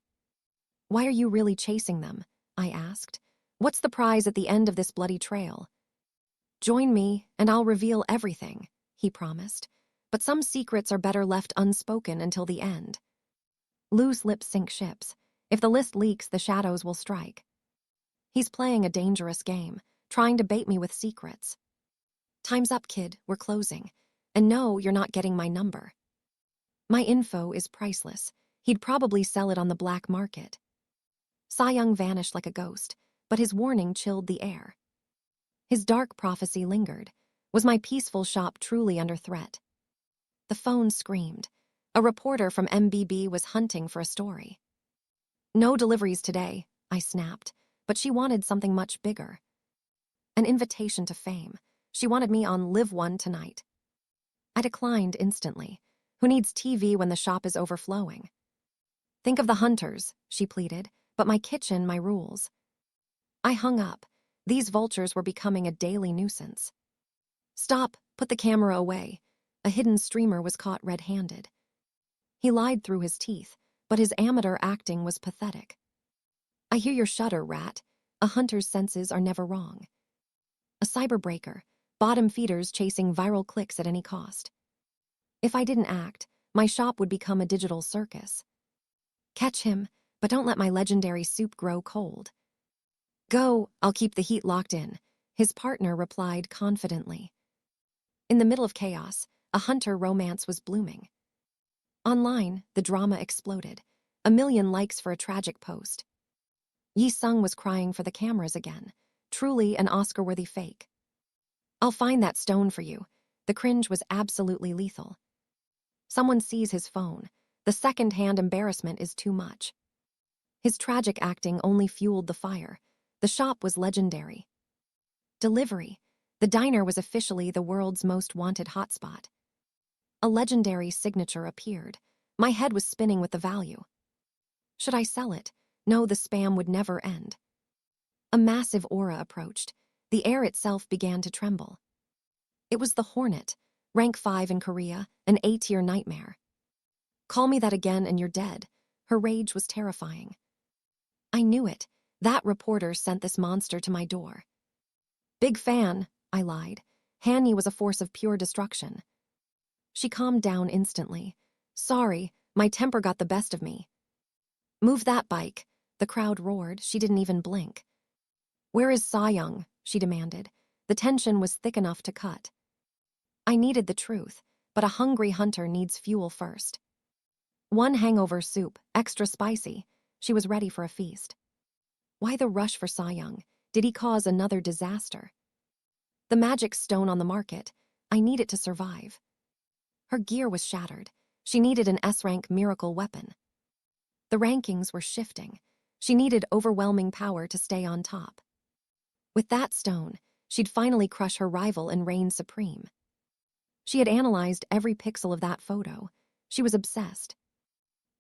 Why are you really chasing them? I asked. What's the prize at the end of this bloody trail? Join me, and I'll reveal everything, he promised. But some secrets are better left unspoken until the end. Loose lips sink ships. If the list leaks, the shadows will strike. He's playing a dangerous game, trying to bait me with secrets. Time's up, kid, we're closing. And no, you're not getting my number. My info is priceless. He'd probably sell it on the black market. Sa-young vanished like a ghost, but his warning chilled the air. His dark prophecy lingered. Was my peaceful shop truly under threat? The phone screamed. A reporter from MBB was hunting for a story. No deliveries today, I snapped, but she wanted something much bigger. An invitation to fame. She wanted me on Live One tonight. I declined instantly. Who needs TV when the shop is overflowing? Think of the hunters, she pleaded, but my kitchen, my rules. I hung up. These vultures were becoming a daily nuisance. Stop, put the camera away. A hidden streamer was caught red-handed. He lied through his teeth, but his amateur acting was pathetic. I hear your shudder, rat. A hunter's senses are never wrong. A cyberbreaker, bottom feeders chasing viral clicks at any cost. If I didn't act, my shop would become a digital circus. Catch him, but don't let my legendary soup grow cold. Go, I'll keep the heat locked in, his partner replied confidently. In the middle of chaos, a hunter romance was blooming. Online, the drama exploded. 1 million likes for a tragic post. Yi-sung was crying for the cameras again. Truly an Oscar-worthy fake. I'll find that stone for you. The cringe was absolutely lethal. Someone sees his phone. The second-hand embarrassment is too much. His tragic acting only fueled the fire. The shop was legendary. Delivery. The diner was officially the world's most wanted hotspot. A legendary signature appeared. My head was spinning with the value. Should I sell it? No, the spam would never end. A massive aura approached. The air itself began to tremble. It was the Hornet, rank 5 in Korea, an A-tier nightmare. Call me that again and you're dead. Her rage was terrifying. I knew it. That reporter sent this monster to my door. Big fan, I lied. Hanyi was a force of pure destruction. She calmed down instantly. Sorry, my temper got the best of me. Move that bike, the crowd roared. She didn't even blink. Where is Sa-young? She demanded. The tension was thick enough to cut. I needed the truth, but a hungry hunter needs fuel first. 1 hangover soup, extra spicy. She was ready for a feast. Why the rush for Sa-young? Did he cause another disaster? The magic stone on the market. I need it to survive. Her gear was shattered. She needed an S-rank miracle weapon. The rankings were shifting. She needed overwhelming power to stay on top. With that stone, she'd finally crush her rival and reign supreme. She had analyzed every pixel of that photo. She was obsessed.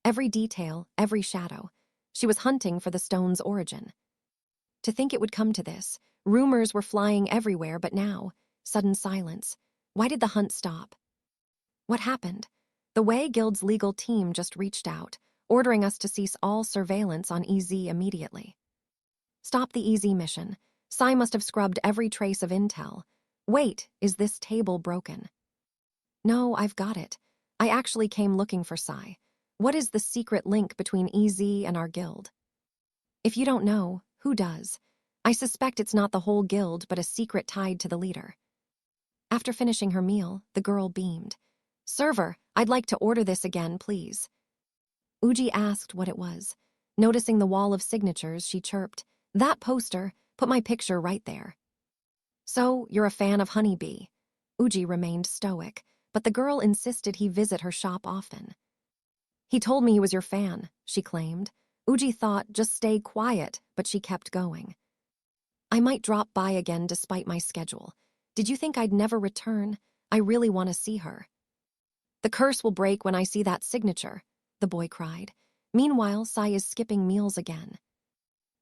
Every detail, every shadow. She was hunting for the stone's origin. To think it would come to this. Rumors were flying everywhere, but now, sudden silence. Why did the hunt stop? What happened? The Wei Guild's legal team just reached out. ordering us to cease all surveillance on EZ immediately. Stop the EZ mission. Psy must have scrubbed every trace of intel. Wait, is this table broken? No, I've got it. I actually came looking for Psy. What is the secret link between EZ and our guild? If you don't know, who does? I suspect it's not the whole guild, but a secret tied to the leader. After finishing her meal, the girl beamed. Server, I'd like to order this again, please. Uji asked what it was. Noticing the wall of signatures, she chirped, that poster, put my picture right there. So, you're a fan of Honeybee. Uji remained stoic, but the girl insisted he visit her shop often. He told me he was your fan, she claimed. Uji thought, just stay quiet, but she kept going. I might drop by again despite my schedule. Did you think I'd never return? I really want to see her. The curse will break when I see that signature, the boy cried. Meanwhile, Sai is skipping meals again.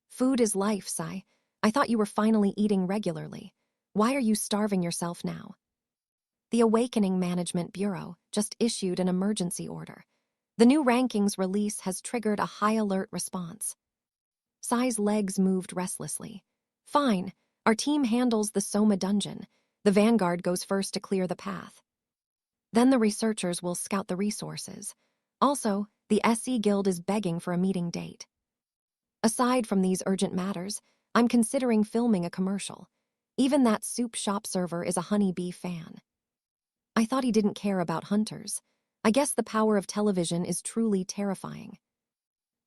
Food is life, Sai. I thought you were finally eating regularly. Why are you starving yourself now? The Awakening Management Bureau just issued an emergency order. The new rankings release has triggered a high alert response. Sai's legs moved restlessly. Fine, our team handles the Soma dungeon. The Vanguard goes first to clear the path. Then the researchers will scout the resources. Also, the SE Guild is begging for a meeting date. Aside from these urgent matters, I'm considering filming a commercial. Even that soup shop server is a Honeybee fan. I thought he didn't care about hunters. I guess the power of television is truly terrifying.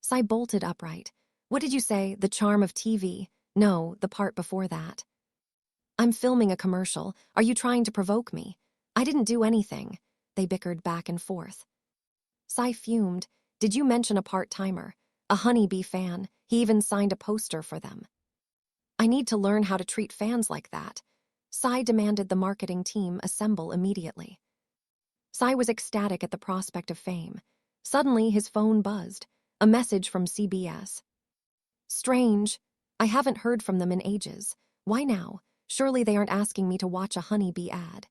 Sai bolted upright. What did you say, the charm of TV? No, the part before that. I'm filming a commercial. Are you trying to provoke me? I didn't do anything. They bickered back and forth. Sai fumed. Did you mention a part-timer? A Honeybee fan. He even signed a poster for them. I need to learn how to treat fans like that. Sai demanded the marketing team assemble immediately. Sai was ecstatic at the prospect of fame. Suddenly, his phone buzzed. A message from CBS. Strange. I haven't heard from them in ages. Why now? Surely they aren't asking me to watch a Honeybee ad.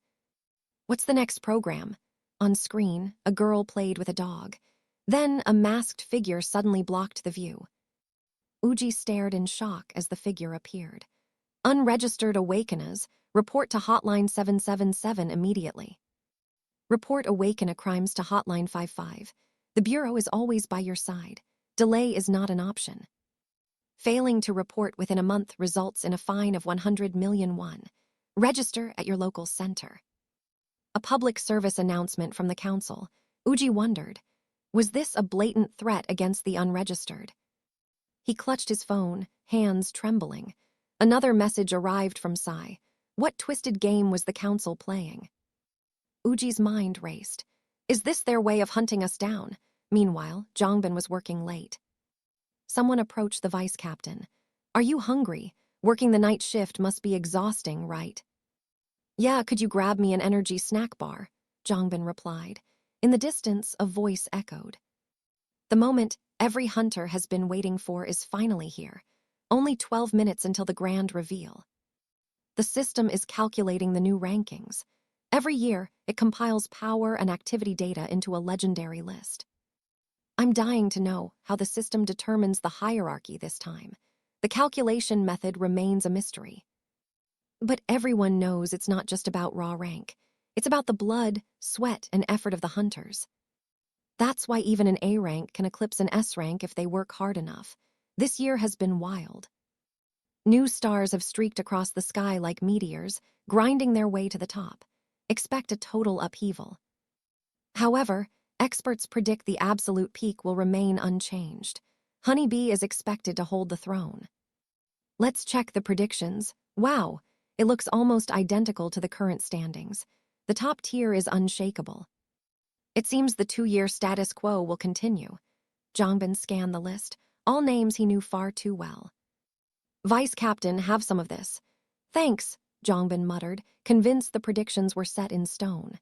What's the next program? On screen, a girl played with a dog. Then, a masked figure suddenly blocked the view. Uji stared in shock as the figure appeared. Unregistered awakeners, report to Hotline 777 immediately. Report awakener crimes to Hotline 55. The Bureau is always by your side. Delay is not an option. Failing to report within a month results in a fine of 100 million won. Register at your local center. A public service announcement from the council. Uji wondered, was this a blatant threat against the unregistered? He clutched his phone, hands trembling. Another message arrived from Sai. What twisted game was the council playing? Uji's mind raced. Is this their way of hunting us down? Meanwhile, Jongbin was working late. Someone approached the vice captain. Are you hungry? Working the night shift must be exhausting, right? Yeah, could you grab me an energy snack bar? Jongbin replied. In the distance, a voice echoed. The moment every hunter has been waiting for is finally here. Only 12 minutes until the grand reveal. The system is calculating the new rankings. Every year, it compiles power and activity data into a legendary list. I'm dying to know how the system determines the hierarchy this time. The calculation method remains a mystery. But everyone knows it's not just about raw rank. It's about the blood, sweat, and effort of the hunters. That's why even an A rank can eclipse an S rank if they work hard enough. This year has been wild. New stars have streaked across the sky like meteors, grinding their way to the top. Expect a total upheaval. However, experts predict the absolute peak will remain unchanged. Honeybee is expected to hold the throne. Let's check the predictions. Wow, it looks almost identical to the current standings. The top tier is unshakable. It seems the 2-year status quo will continue. Jongbin scanned the list, all names he knew far too well. Vice Captain, have some of this. Thanks, Jongbin muttered, convinced the predictions were set in stone.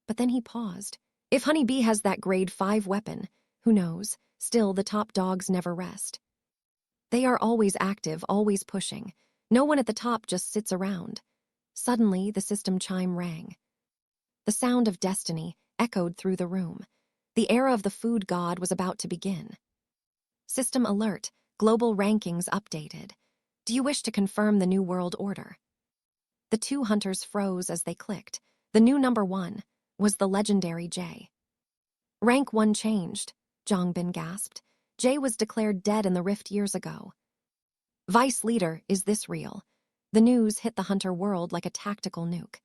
But then he paused. If Honeybee has that grade 5 weapon, who knows, still the top dogs never rest. They are always active, always pushing. No one at the top just sits around. Suddenly, the system chime rang. The sound of destiny echoed through the room. The era of the food god was about to begin. System alert, global rankings updated. Do you wish to confirm the new world order? The two hunters froze as they clicked. The new number 1 was the legendary J. Rank 1 changed, Zhang gasped. J was declared dead in the rift years ago. Vice leader, is this real? The news hit the hunter world like a tactical nuke.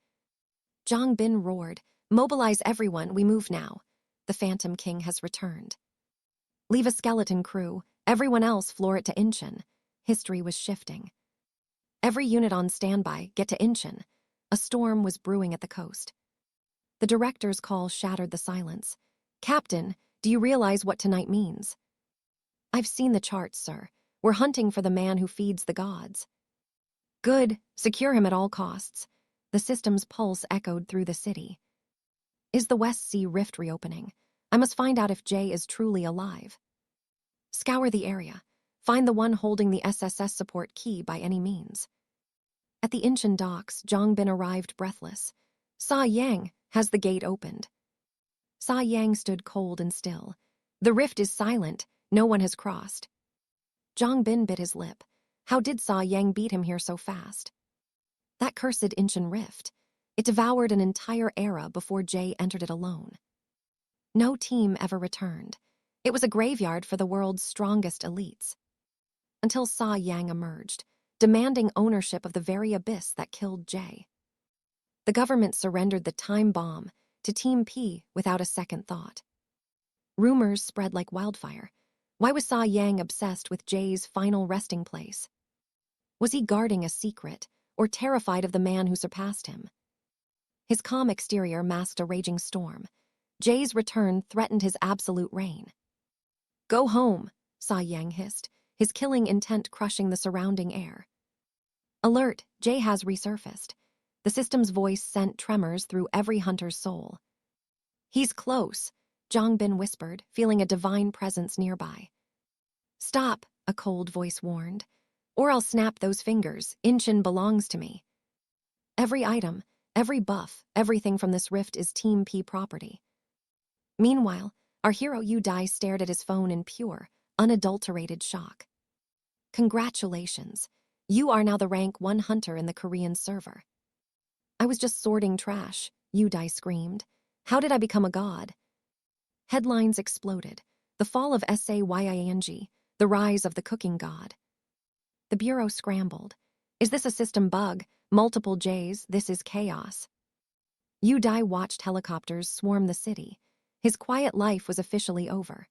Zhang roared, mobilize everyone, we move now. The Phantom King has returned. Leave a skeleton crew, everyone else floor it to Incheon. History was shifting. Every unit on standby, get to Incheon. A storm was brewing at the coast. The director's call shattered the silence. Captain, do you realize what tonight means? I've seen the charts, sir. We're hunting for the man who feeds the gods. Good, secure him at all costs. The system's pulse echoed through the city. Is the West Sea Rift reopening? I must find out if Jay is truly alive. Scour the area. Find the one holding the SSS support key by any means. At the Incheon docks, Zhang arrived breathless. Sa Yang, has the gate opened? Sa Yang stood cold and still. The rift is silent, no one has crossed. Zhang bit his lip. How did Sa Yang beat him here so fast? That cursed Incheon rift. It devoured an entire era before Jay entered it alone. No team ever returned. It was a graveyard for the world's strongest elites. Until Sa Yang emerged, demanding ownership of the very abyss that killed Jay. The government surrendered the time bomb to Team P without a second thought. Rumors spread like wildfire. Why was Sa Yang obsessed with Jay's final resting place? Was he guarding a secret, or terrified of the man who surpassed him? His calm exterior masked a raging storm. Jay's return threatened his absolute reign. Go home, Sa Yang hissed, his killing intent crushing the surrounding air. Alert, Jay has resurfaced. The system's voice sent tremors through every hunter's soul. He's close, Zhang whispered, feeling a divine presence nearby. Stop, a cold voice warned. Or I'll snap those fingers, Incheon belongs to me. Every item, every buff, everything from this rift is Team P property. Meanwhile, our hero Yu-Dai stared at his phone in pure, unadulterated shock. Congratulations, you are now the rank 1 hunter in the Korean server. I was just sorting trash, Yu-Dai screamed. How did I become a god? Headlines exploded. The fall of SAYING, the rise of the cooking god. The bureau scrambled. Is this a system bug? Multiple J's, this is chaos. Yu-Dai watched helicopters swarm the city. His quiet life was officially over.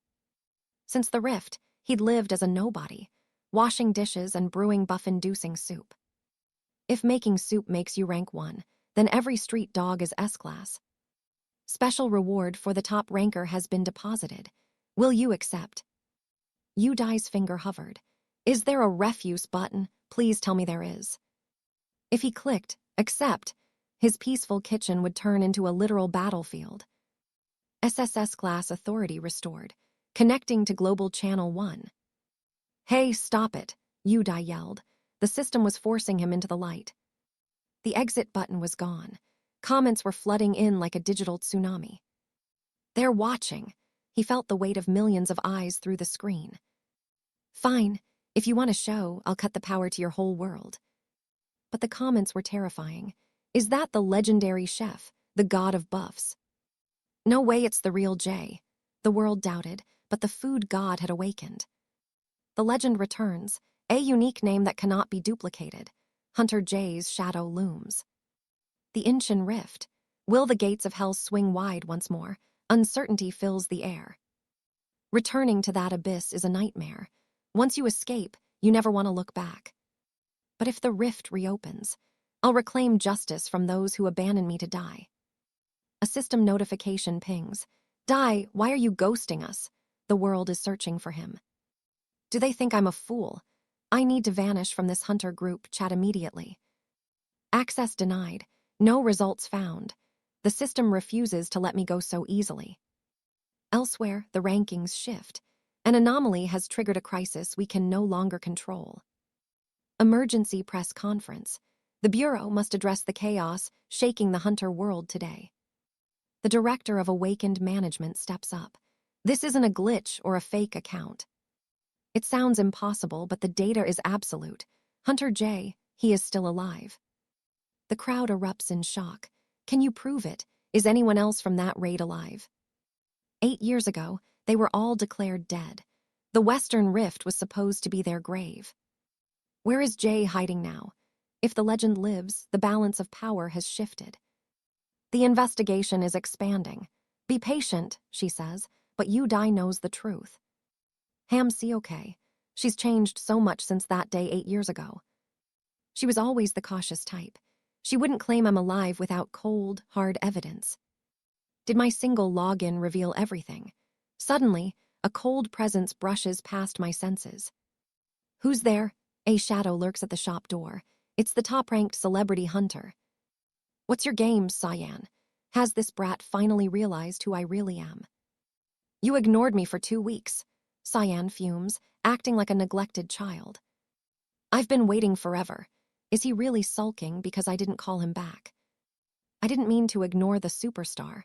Since the rift, he'd lived as a nobody, washing dishes and brewing buff-inducing soup. If making soup makes you rank 1, then every street dog is S-class. Special reward for the top ranker has been deposited. Will you accept? Yu-Dai's finger hovered. Is there a refuse button? Please tell me there is. If he clicked, accept, his peaceful kitchen would turn into a literal battlefield. SSS class authority restored, connecting to Global Channel 1. Hey, stop it, Yu-Dai yelled. The system was forcing him into the light. The exit button was gone. Comments were flooding in like a digital tsunami. They're watching. He felt the weight of millions of eyes through the screen. Fine, if you want to show, I'll cut the power to your whole world. But the comments were terrifying. Is that the legendary chef, the god of buffs? No way it's the real Jay. The world doubted, but the food god had awakened. The legend returns, a unique name that cannot be duplicated. Hunter Jay's shadow looms. The Incheon rift. Will the gates of hell swing wide once more? Uncertainty fills the air. Returning to that abyss is a nightmare. Once you escape, you never want to look back. But if the rift reopens, I'll reclaim justice from those who abandon me to die. A system notification pings. Dai, why are you ghosting us? The world is searching for him. Do they think I'm a fool? I need to vanish from this hunter group chat immediately. Access denied. No results found. The system refuses to let me go so easily. Elsewhere, the rankings shift. An anomaly has triggered a crisis we can no longer control. Emergency press conference. The Bureau must address the chaos shaking the hunter world today. The director of Awakened Management steps up. This isn't a glitch or a fake account. It sounds impossible, but the data is absolute. Hunter J, he is still alive. The crowd erupts in shock. Can you prove it? Is anyone else from that raid alive? 8 years ago, they were all declared dead. The Western Rift was supposed to be their grave. Where is Jay hiding now? If the legend lives, the balance of power has shifted. The investigation is expanding. Be patient, she says, but Yu-Dai knows the truth. 𝒂𝒏𝒌. She's changed so much since that day 8 years ago. She was always the cautious type. She wouldn't claim I'm alive without cold, hard evidence. Did my single login reveal everything? Suddenly, a cold presence brushes past my senses. Who's there? A shadow lurks at the shop door. It's the top-ranked celebrity hunter. What's your game, Cyan? Has this brat finally realized who I really am? You ignored me for 2 weeks. Cyan fumes, acting like a neglected child. I've been waiting forever. Is he really sulking because I didn't call him back? I didn't mean to ignore the superstar.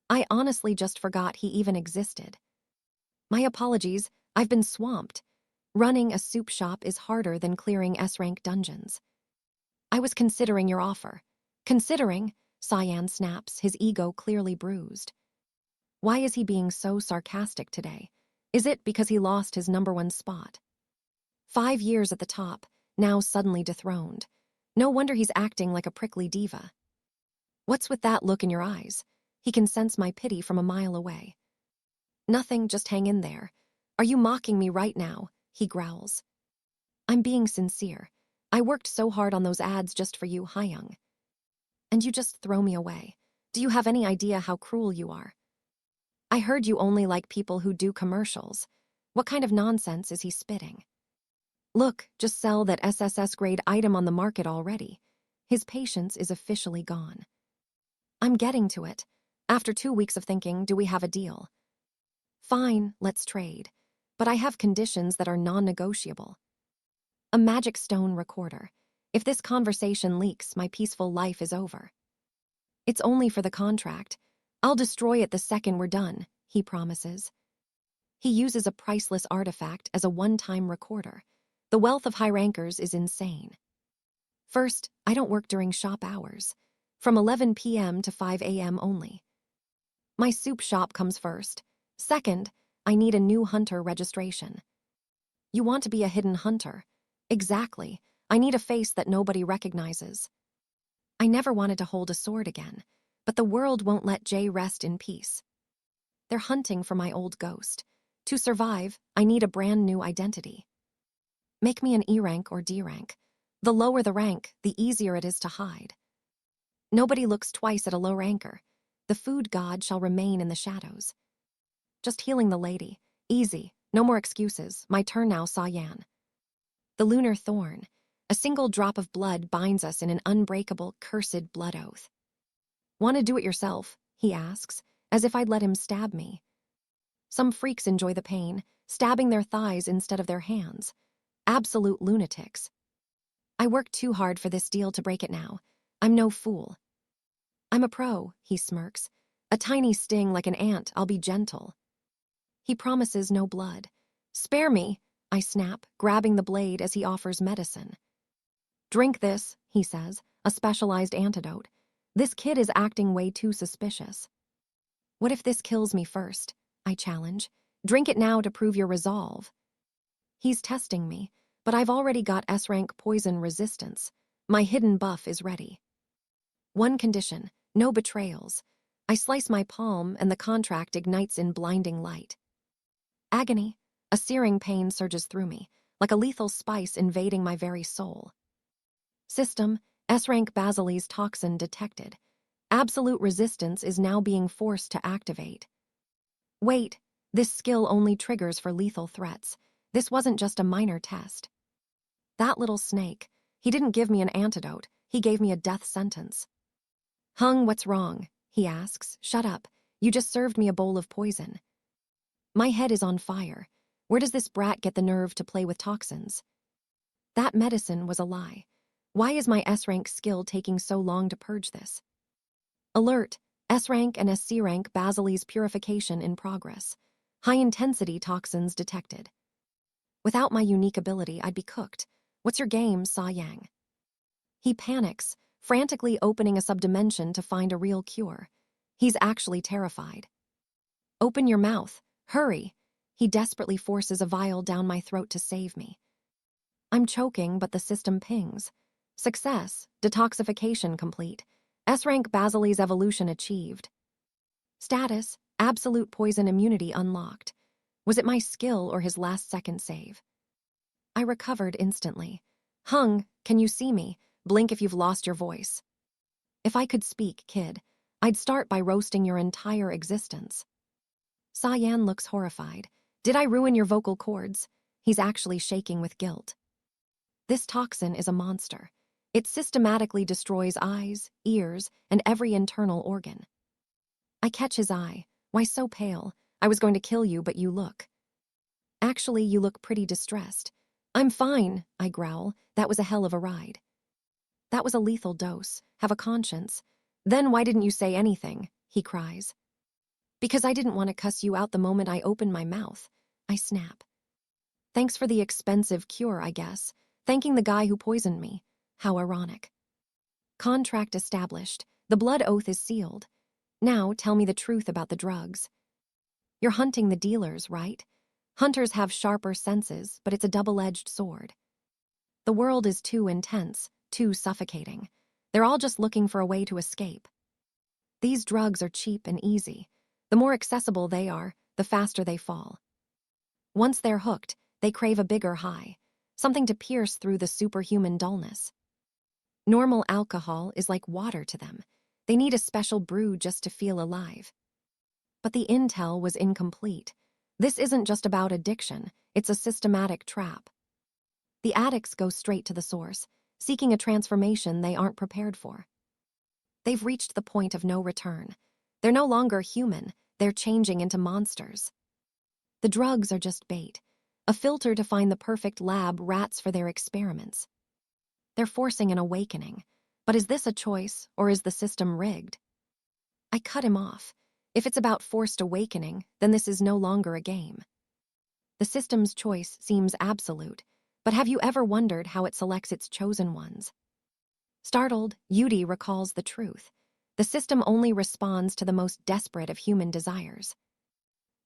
I honestly just forgot he even existed. My apologies, I've been swamped. Running a soup shop is harder than clearing S-rank dungeons. I was considering your offer. Considering? Cyan snaps, his ego clearly bruised. Why is he being so sarcastic today? Is it because he lost his #1 spot? 5 years at the top, now suddenly dethroned. No wonder he's acting like a prickly diva. What's with that look in your eyes? He can sense my pity from a mile away. Nothing, just hang in there. Are you mocking me right now? He growls. I'm being sincere. I worked so hard on those ads just for you, Hyung. And you just throw me away. Do you have any idea how cruel you are? I heard you only like people who do commercials. What kind of nonsense is he spitting? Look, just sell that SSS grade item on the market already. His patience is officially gone. I'm getting to it. After 2 weeks of thinking, do we have a deal? Fine, let's trade. But I have conditions that are non-negotiable. A magic stone recorder. If this conversation leaks, my peaceful life is over. It's only for the contract. I'll destroy it the second we're done, he promises. He uses a priceless artifact as a one-time recorder. The wealth of high rankers is insane. First, I don't work during shop hours. From 11 p.m. to 5 a.m. only. My soup shop comes first. Second, I need a new hunter registration. You want to be a hidden hunter? Exactly. I need a face that nobody recognizes. I never wanted to hold a sword again, but the world won't let Jay rest in peace. They're hunting for my old ghost. To survive, I need a brand new identity. Make me an E rank or D rank. The lower the rank, the easier it is to hide. Nobody looks twice at a low ranker. The food god shall remain in the shadows. Just healing the lady. Easy. No more excuses. My turn now, Cyan. The lunar thorn. A single drop of blood binds us in an unbreakable, cursed blood oath. Want to do it yourself? He asks, as if I'd let him stab me. Some freaks enjoy the pain, stabbing their thighs instead of their hands. Absolute lunatics. I worked too hard for this deal to break it now. I'm no fool. I'm a pro, he smirks. A tiny sting like an ant, I'll be gentle. He promises no blood. Spare me, I snap, grabbing the blade as he offers medicine. Drink this, he says, a specialized antidote. This kid is acting way too suspicious. What if this kills me first? I challenge. Drink it now to prove your resolve. He's testing me, but I've already got S-rank poison resistance. My hidden buff is ready. One condition, no betrayals. I slice my palm and the contract ignites in blinding light. Agony, a searing pain surges through me, like a lethal spice invading my very soul. System, S-rank 𝒂𝒏𝒌's toxin detected. Absolute resistance is now being forced to activate. Wait, this skill only triggers for lethal threats. This wasn't just a minor test. That little snake, he didn't give me an antidote, he gave me a death sentence. Hung, what's wrong? He asks. Shut up, you just served me a bowl of poison. My head is on fire. Where does this brat get the nerve to play with toxins? That medicine was a lie. Why is my S-rank skill taking so long to purge this? Alert, S-rank and SC rank 𝒂𝒏𝒌's purification in progress. High-intensity toxins detected. Without my unique ability, I'd be cooked. What's your game, Sa-Yang? He panics, frantically opening a subdimension to find a real cure. He's actually terrified. Open your mouth. Hurry. He desperately forces a vial down my throat to save me. I'm choking, but the system pings. Success. Detoxification complete. S-rank Basilee's evolution achieved. Status. Absolute poison immunity unlocked. Was it my skill or his last-second save? I recovered instantly. Hung, can you see me? Blink if you've lost your voice. If I could speak, kid, I'd start by roasting your entire existence. Sa-Yan looks horrified. Did I ruin your vocal cords? He's actually shaking with guilt. This toxin is a monster. It systematically destroys eyes, ears, and every internal organ. I catch his eye. Why so pale? I was going to kill you, but you look. Actually, you look pretty distressed. I'm fine, I growl. That was a hell of a ride. That was a lethal dose. Have a conscience. Then why didn't you say anything? He cries. Because I didn't want to cuss you out the moment I opened my mouth. I snap. Thanks for the expensive cure, I guess. Thanking the guy who poisoned me. How ironic. Contract established. The blood oath is sealed. Now tell me the truth about the drugs. You're hunting the dealers, right? Hunters have sharper senses, but it's a double-edged sword. The world is too intense, too suffocating. They're all just looking for a way to escape. These drugs are cheap and easy. The more accessible they are, the faster they fall. Once they're hooked, they crave a bigger high, something to pierce through the superhuman dullness. Normal alcohol is like water to them. They need a special brew just to feel alive. But the intel was incomplete. This isn't just about addiction, it's a systematic trap. The addicts go straight to the source, seeking a transformation they aren't prepared for. They've reached the point of no return. They're no longer human, they're changing into monsters. The drugs are just bait, a filter to find the perfect lab rats for their experiments. They're forcing an awakening. But is this a choice, or is the system rigged? I cut him off. If it's about forced awakening, then this is no longer a game. The system's choice seems absolute, but have you ever wondered how it selects its chosen ones? Startled, Yudi recalls the truth. The system only responds to the most desperate of human desires.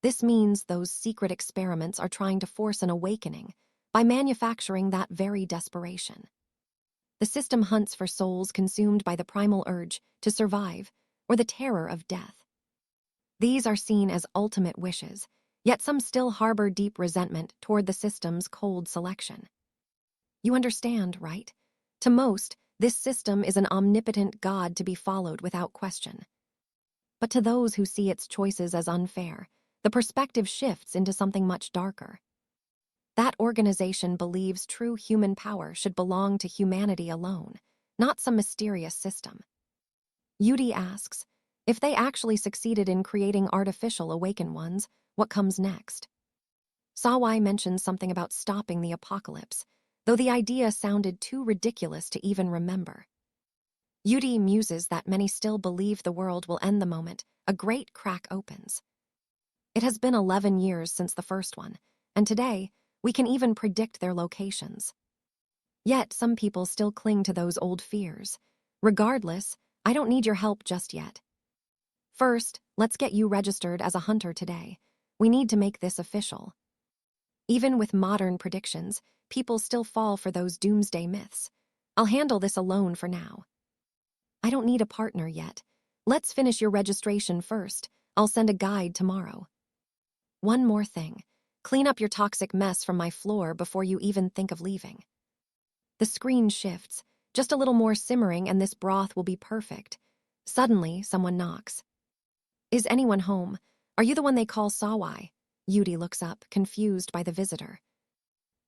This means those secret experiments are trying to force an awakening by manufacturing that very desperation. The system hunts for souls consumed by the primal urge to survive or the terror of death. These are seen as ultimate wishes, yet some still harbor deep resentment toward the system's cold selection. You understand, right? To most, this system is an omnipotent god to be followed without question. But to those who see its choices as unfair, the perspective shifts into something much darker. That organization believes true human power should belong to humanity alone, not some mysterious system. Yudi asks, if they actually succeeded in creating artificial awakened ones, what comes next? Sawai mentions something about stopping the apocalypse, though the idea sounded too ridiculous to even remember. Yudi muses that many still believe the world will end the moment a great crack opens. It has been 11 years since the first one, and today, we can even predict their locations. Yet some people still cling to those old fears. Regardless, I don't need your help just yet. First, let's get you registered as a hunter today. We need to make this official. Even with modern predictions, people still fall for those doomsday myths. I'll handle this alone for now. I don't need a partner yet. Let's finish your registration first. I'll send a guide tomorrow. One more thing. Clean up your toxic mess from my floor before you even think of leaving. The screen shifts. Just a little more simmering and this broth will be perfect. Suddenly, someone knocks. Is anyone home? Are you the one they call Sawai? Yudi looks up, confused by the visitor.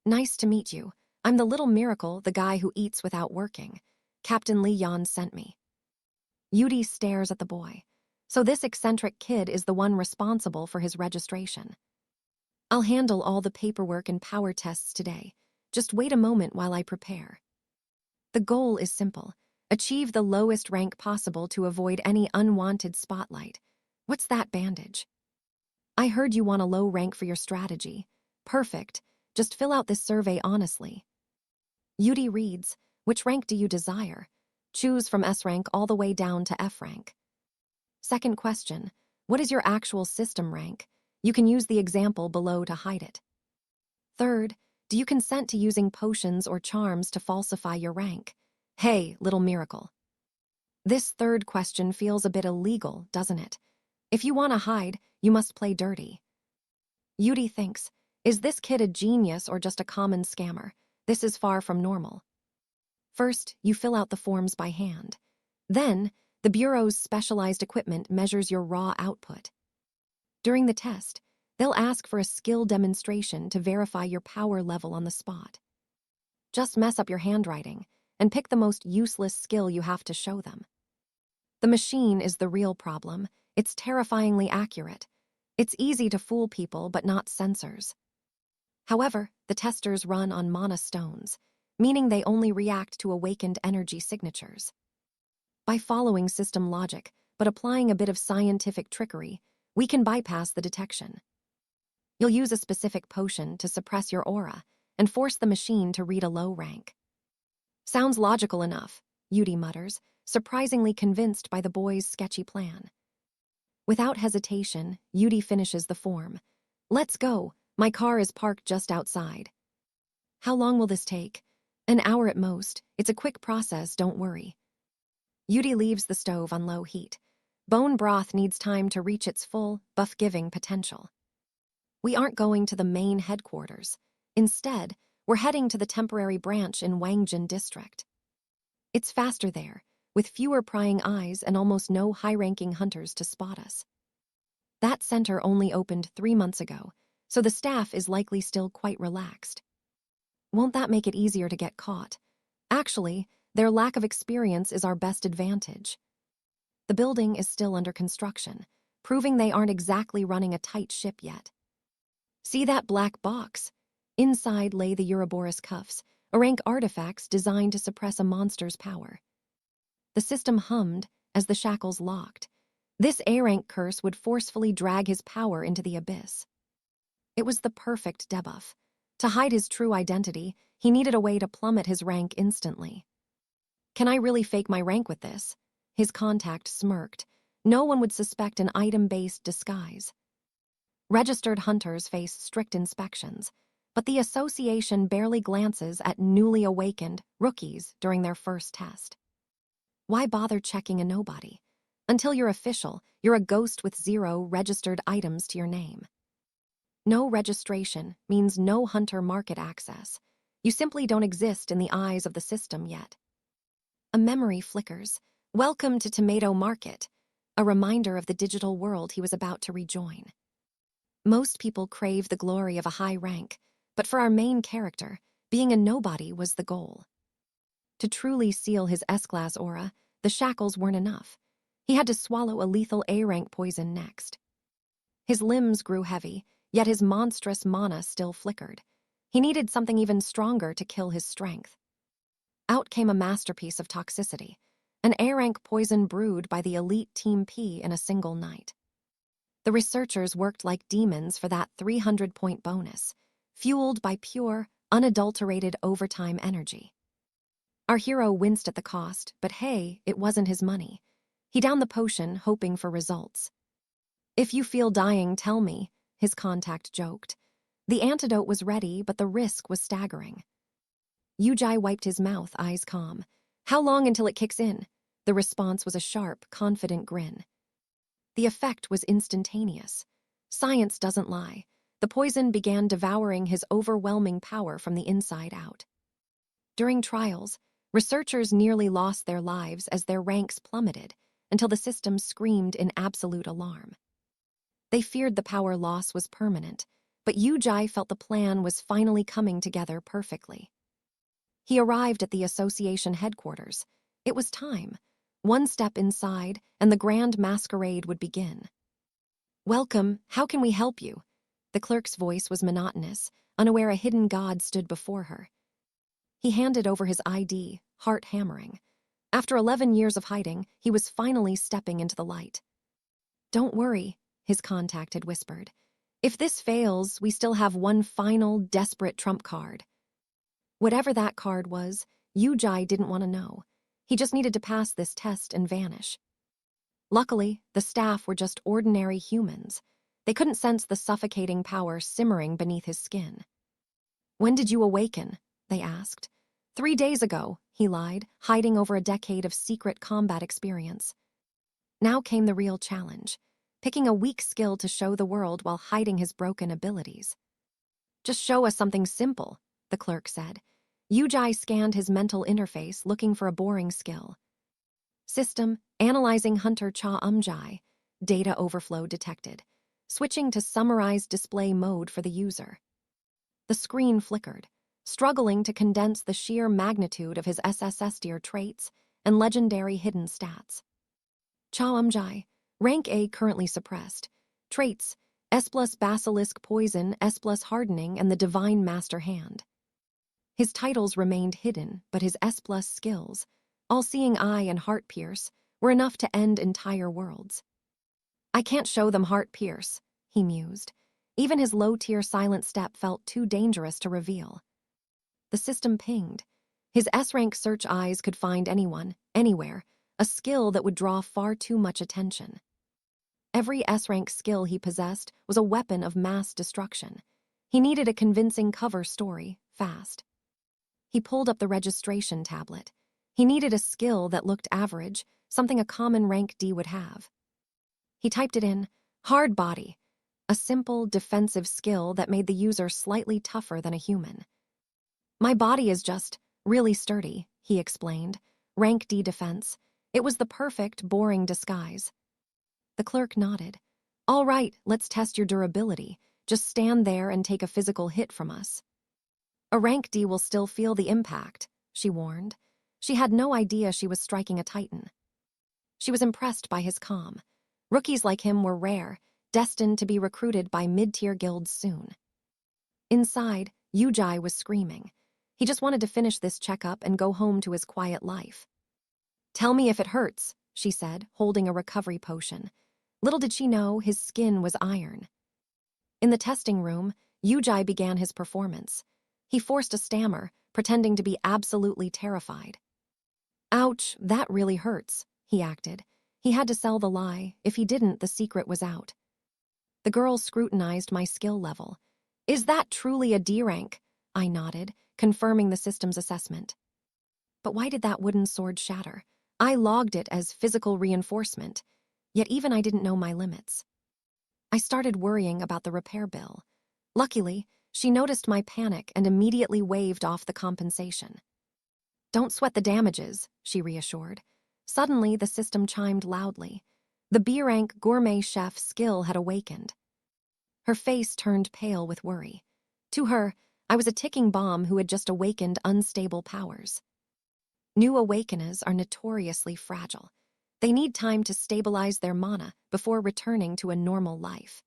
Nice to meet you. I'm the little miracle, the guy who eats without working. Captain Lee Yan sent me. Yudi stares at the boy. So this eccentric kid is the one responsible for his registration. I'll handle all the paperwork and power tests today. Just wait a moment while I prepare. The goal is simple. Achieve the lowest rank possible to avoid any unwanted spotlight. What's that bandage? I heard you want a low rank for your strategy. Perfect. Just fill out this survey honestly. Yudi reads, which rank do you desire? Choose from S rank all the way down to F rank. Second question, what is your actual system rank? You can use the example below to hide it. Third, do you consent to using potions or charms to falsify your rank? Hey, little miracle. This third question feels a bit illegal, doesn't it? If you want to hide, you must play dirty. Yudi thinks, is this kid a genius or just a common scammer? This is far from normal. First, you fill out the forms by hand. Then, the Bureau's specialized equipment measures your raw output. During the test, they'll ask for a skill demonstration to verify your power level on the spot. Just mess up your handwriting and pick the most useless skill you have to show them. The machine is the real problem. It's terrifyingly accurate. It's easy to fool people, but not sensors. However, the testers run on mana stones, meaning they only react to awakened energy signatures. By following system logic, but applying a bit of scientific trickery, we can bypass the detection. You'll use a specific potion to suppress your aura and force the machine to read a low rank. Sounds logical enough, Yudi mutters, surprisingly convinced by the boy's sketchy plan. Without hesitation, Yudi finishes the form. Let's go. My car is parked just outside. How long will this take? An hour at most. It's a quick process, don't worry. Yudi leaves the stove on low heat. Bone broth needs time to reach its full, buff-giving potential. We aren't going to the main headquarters. Instead, we're heading to the temporary branch in Wangjin district. It's faster there, with fewer prying eyes and almost no high-ranking hunters to spot us. That center only opened 3 months ago, so the staff is likely still quite relaxed. Won't that make it easier to get caught? Actually, their lack of experience is our best advantage. The building is still under construction, proving they aren't exactly running a tight ship yet. See that black box? Inside lay the 𝑺𝑺𝑺 cuffs, rank artifacts designed to suppress a monster's power. The system hummed as the shackles locked. This A-rank curse would forcefully drag his power into the abyss. It was the perfect debuff. To hide his true identity, he needed a way to plummet his rank instantly. Can I really fake my rank with this? His contact smirked. No one would suspect an item-based disguise. Registered hunters face strict inspections, but the association barely glances at newly awakened rookies during their first test. Why bother checking a nobody? Until you're official, you're a ghost with 0 registered items to your name. No registration means no hunter market access. You simply don't exist in the eyes of the system yet. A memory flickers. Welcome to Tomato Market, a reminder of the digital world he was about to rejoin. Most people crave the glory of a high rank, but for our main character, being a nobody was the goal. To truly seal his S-class aura, the shackles weren't enough. He had to swallow a lethal A-rank poison next. His limbs grew heavy, yet his monstrous mana still flickered. He needed something even stronger to kill his strength. Out came a masterpiece of toxicity, an A-rank poison brewed by the elite Team P in a single night. The researchers worked like demons for that 300-point bonus, fueled by pure, unadulterated overtime energy. Our hero winced at the cost, but hey, it wasn't his money. He downed the potion, hoping for results. If you feel dying, tell me, his contact joked. The antidote was ready, but the risk was staggering. Yujai wiped his mouth, eyes calm. How long until it kicks in? The response was a sharp, confident grin. The effect was instantaneous. Science doesn't lie. The poison began devouring his overwhelming power from the inside out. During trials, researchers nearly lost their lives as their ranks plummeted until the system screamed in absolute alarm. They feared the power loss was permanent, but Yujai felt the plan was finally coming together perfectly. He arrived at the association headquarters. It was time. One step inside, and the grand masquerade would begin. Welcome, how can we help you? The clerk's voice was monotonous, unaware a hidden god stood before her. He handed over his ID, heart hammering. After 11 years of hiding, he was finally stepping into the light. Don't worry, his contact had whispered. If this fails, we still have one final, desperate trump card. Whatever that card was, 𝑺𝒌 didn't want to know. He just needed to pass this test and vanish. Luckily, the staff were just ordinary humans. They couldn't sense the suffocating power simmering beneath his skin. "When did you awaken?" they asked. 3 days ago, he lied, hiding over a decade of secret combat experience. Now came the real challenge, picking a weak skill to show the world while hiding his broken abilities. "Just show us something simple," the clerk said. 𝑺𝒌 scanned his mental interface, looking for a boring skill. System, analyzing Hunter 𝒂𝒏𝒌. Data overflow detected. Switching to summarized display mode for the user. The screen flickered, struggling to condense the sheer magnitude of his SSS-rank traits and legendary hidden stats. 𝒂𝒏𝒌, rank A currently suppressed. Traits, S+ basilisk poison, S+ hardening, and the divine master hand. His titles remained hidden, but his S+ skills, all-seeing eye and heart pierce, were enough to end entire worlds. "I can't show them heart pierce," he mused. Even his low-tier silent step felt too dangerous to reveal. The system pinged. His S-rank search eyes could find anyone, anywhere, a skill that would draw far too much attention. Every S-rank skill he possessed was a weapon of mass destruction. He needed a convincing cover story, fast. He pulled up the registration tablet. He needed a skill that looked average, something a common rank D would have. He typed it in, hard body, a simple, defensive skill that made the user slightly tougher than a human. "My body is just really sturdy," he explained. Rank D defense. It was the perfect, boring disguise. The clerk nodded. "All right, let's test your durability. Just stand there and take a physical hit from us." "A rank D will still feel the impact," she warned. She had no idea she was striking a titan. She was impressed by his calm. Rookies like him were rare, destined to be recruited by mid-tier guilds soon. Inside, 𝑺𝒌 was screaming. He just wanted to finish this checkup and go home to his quiet life. "Tell me if it hurts," she said, holding a recovery potion. Little did she know his skin was iron. In the testing room, 𝑺𝒌 began his performance. He forced a stammer, pretending to be absolutely terrified. "Ouch, that really hurts," he acted. He had to sell the lie. If he didn't, the secret was out. The girl scrutinized my skill level. "Is that truly a D rank?" I nodded, confirming the system's assessment. But why did that wooden sword shatter? I logged it as physical reinforcement, yet even I didn't know my limits. I started worrying about the repair bill. Luckily, she noticed my panic and immediately waived off the compensation. "Don't sweat the damages," she reassured. Suddenly, the system chimed loudly. The B-rank gourmet chef skill had awakened. Her face turned pale with worry. To her, I was a ticking bomb who had just awakened unstable powers. New awakeners are notoriously fragile. They need time to stabilize their mana before returning to a normal life.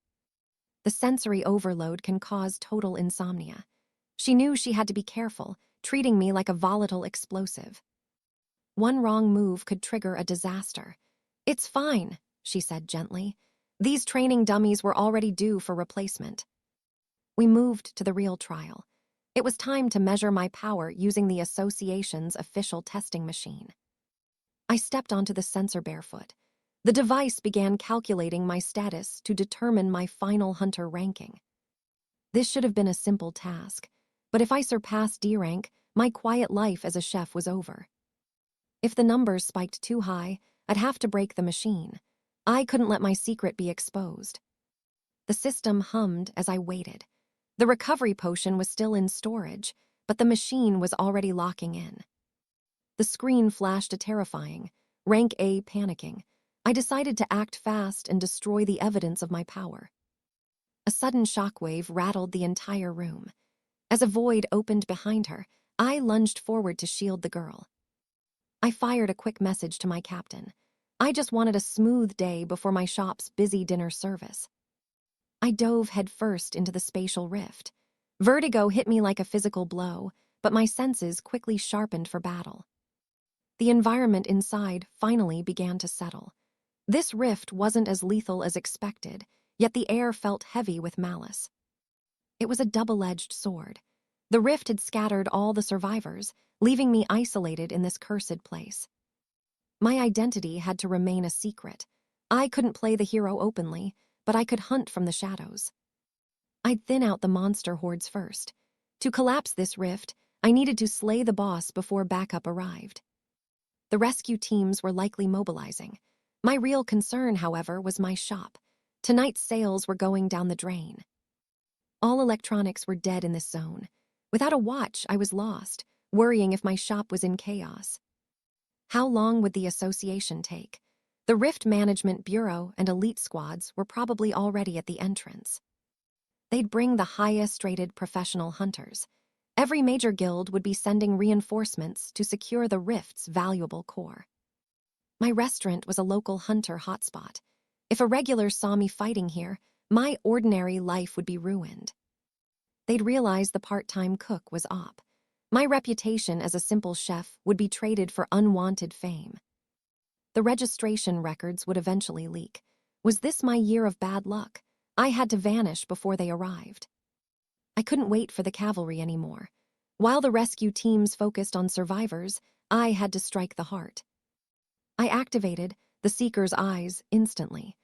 The sensory overload can cause total insomnia. She knew she had to be careful, treating me like a volatile explosive. One wrong move could trigger a disaster. "It's fine," she said gently. "These training dummies were already due for replacement." We moved to the real trial. It was time to measure my power using the association's official testing machine. I stepped onto the sensor barefoot. The device began calculating my status to determine my final hunter ranking. This should have been a simple task, but if I surpassed D rank, my quiet life as a chef was over. If the numbers spiked too high, I'd have to break the machine. I couldn't let my secret be exposed. The system hummed as I waited. The recovery potion was still in storage, but the machine was already locking in. The screen flashed a terrifying, rank A panicking. I decided to act fast and destroy the evidence of my power. A sudden shockwave rattled the entire room. As a void opened behind her, I lunged forward to shield the girl. I fired a quick message to my captain. I just wanted a smooth day before my shop's busy dinner service. I dove headfirst into the spatial rift. Vertigo hit me like a physical blow, but my senses quickly sharpened for battle. The environment inside finally began to settle. This rift wasn't as lethal as expected. yet the air felt heavy with malice. It was a double-edged sword. The rift had scattered all the survivors, leaving me isolated in this cursed place. My identity had to remain a secret. I couldn't play the hero openly, but I could hunt from the shadows. I'd thin out the monster hordes first. To collapse this rift, I needed to slay the boss before backup arrived. The rescue teams were likely mobilizing. My real concern, however, was my shop. Tonight's sales were going down the drain. All electronics were dead in this zone. Without a watch, I was lost, worrying if my shop was in chaos. How long would the association take? The Rift Management Bureau and elite squads were probably already at the entrance. They'd bring the highest-rated professional hunters. Every major guild would be sending reinforcements to secure the Rift's valuable core. My restaurant was a local hunter hotspot. If a regular saw me fighting here, my ordinary life would be ruined. They'd realize the part-time cook was op. My reputation as a simple chef would be traded for unwanted fame. The registration records would eventually leak. Was this my year of bad luck? I had to vanish before they arrived. I couldn't wait for the cavalry anymore. While the rescue teams focused on survivors, I had to strike the heart. I activated the Seeker's Eyes instantly.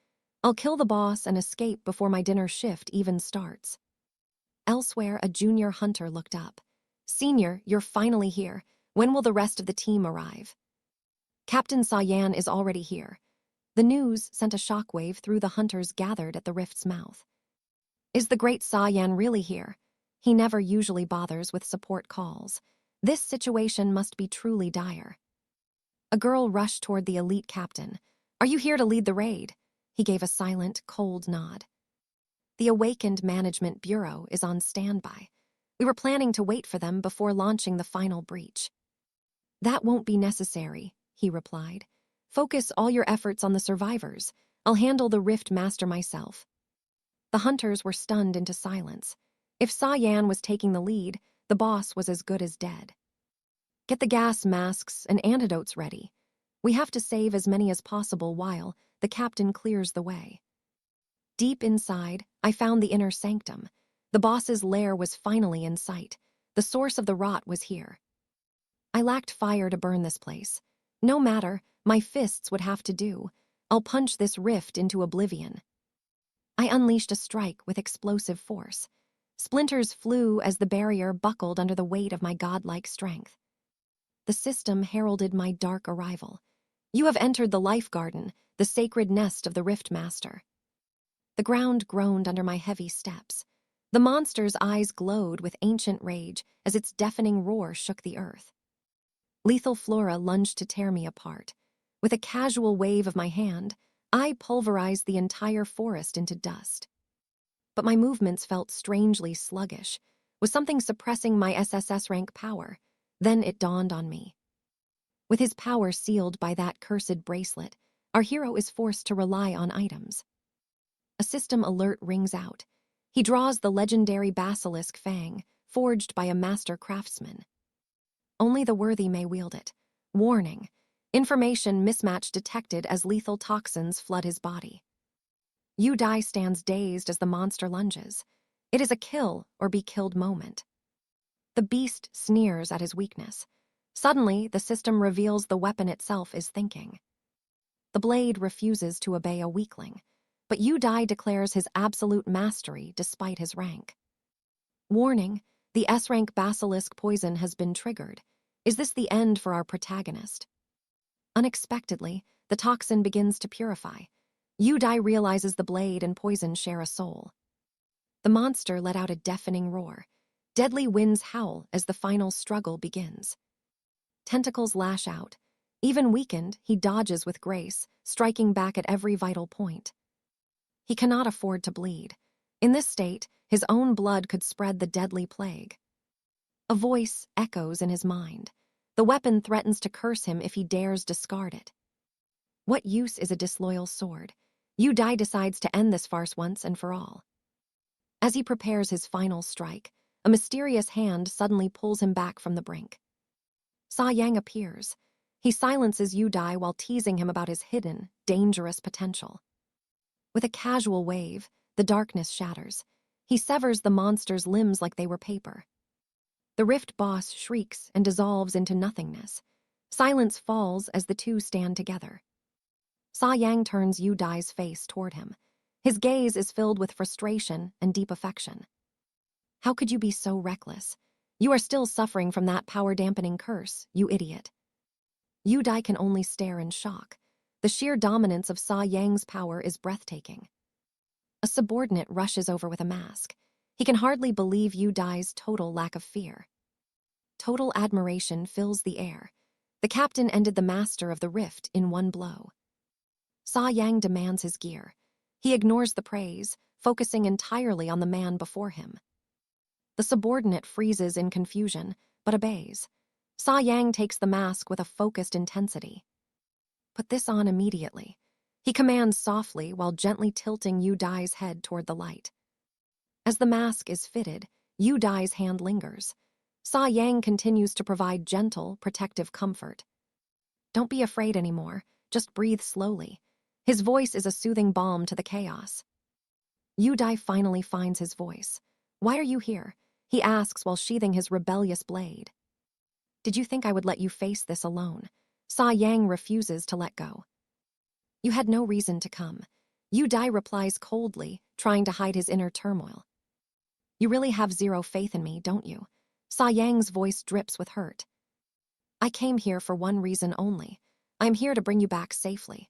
I'll kill the boss and escape before my dinner shift even starts. Elsewhere, a junior hunter looked up. "Senior, you're finally here. When will the rest of the team arrive?" "Captain Sayan is already here." The news sent a shockwave through the hunters gathered at the rift's mouth. Is the great Sayan really here? He never usually bothers with support calls. This situation must be truly dire. A girl rushed toward the elite captain. "Are you here to lead the raid?" He gave a silent, cold nod. "The Awakened Management Bureau is on standby. We were planning to wait for them before launching the final breach." "That won't be necessary," he replied. "Focus all your efforts on the survivors. I'll handle the Rift Master myself." The hunters were stunned into silence. If Sayan was taking the lead, the boss was as good as dead. "Get the gas masks and antidotes ready. We have to save as many as possible while the captain clears the way." Deep inside, I found the inner sanctum. The boss's lair was finally in sight. The source of the rot was here. I lacked fire to burn this place. No matter, my fists would have to do. I'll punch this rift into oblivion. I unleashed a strike with explosive force. Splinters flew as the barrier buckled under the weight of my godlike strength. The system heralded my dark arrival. "You have entered the Life Garden, the sacred nest of the Rift Master." The ground groaned under my heavy steps. The monster's eyes glowed with ancient rage as its deafening roar shook the earth. Lethal Flora lunged to tear me apart. With a casual wave of my hand, I pulverized the entire forest into dust. But my movements felt strangely sluggish. Was something suppressing my SSS-rank power? Then it dawned on me. With his power sealed by that cursed bracelet, our hero is forced to rely on items. A system alert rings out. He draws the legendary basilisk fang, forged by a master craftsman. Only the worthy may wield it. Warning: information mismatch detected as lethal toxins flood his body. Yu-Dai stands dazed as the monster lunges. It is a kill or be killed moment. The beast sneers at his weakness. Suddenly, the system reveals the weapon itself is thinking. The blade refuses to obey a weakling, but Yu-Dai declares his absolute mastery despite his rank. Warning: the S-rank basilisk poison has been triggered. Is this the end for our protagonist? Unexpectedly, the toxin begins to purify. Yu-Dai realizes the blade and poison share a soul. The monster let out a deafening roar. Deadly winds howl as the final struggle begins. Tentacles lash out. Even weakened, he dodges with grace, striking back at every vital point. He cannot afford to bleed. In this state, his own blood could spread the deadly plague. A voice echoes in his mind. The weapon threatens to curse him if he dares discard it. What use is a disloyal sword? Yu-Dai decides to end this farce once and for all. As he prepares his final strike, a mysterious hand suddenly pulls him back from the brink. Sa-Yang appears. He silences Yu-Dai while teasing him about his hidden, dangerous potential. With a casual wave, The darkness shatters. He severs the monster's limbs like they were paper. The rift boss shrieks and dissolves into nothingness. Silence falls as the two stand together. Sa-Yang turns Yu-Dai's face toward him. His gaze is filled with frustration and deep affection. How could you be so reckless? You are still suffering from that power-dampening curse, you idiot. Yu-Dai can only stare in shock. The sheer dominance of Sa-Yang's power is breathtaking. A subordinate rushes over with a mask. He can hardly believe Yu-Dai's total lack of fear. Total admiration fills the air. The captain ended the master of the rift in one blow. Sa-Yang demands his gear. He ignores the praise, focusing entirely on the man before him. The subordinate freezes in confusion, but obeys. Sa-Yang takes the mask with a focused intensity. Put this on immediately. He commands softly while gently tilting Yu-Dai's head toward the light. As the mask is fitted, Yu-Dai's hand lingers. Sa-Yang continues to provide gentle, protective comfort. Don't be afraid anymore, just breathe slowly. His voice is a soothing balm to the chaos. Yu-Dai finally finds his voice. Why are you here? He asks while sheathing his rebellious blade. Did you think I would let you face this alone? Sa-Yang refuses to let go. You had no reason to come. Yu-Dai replies coldly, trying to hide his inner turmoil. You really have zero faith in me, don't you? Sa-Yang's voice drips with hurt. I came here for one reason only. I'm here to bring you back safely.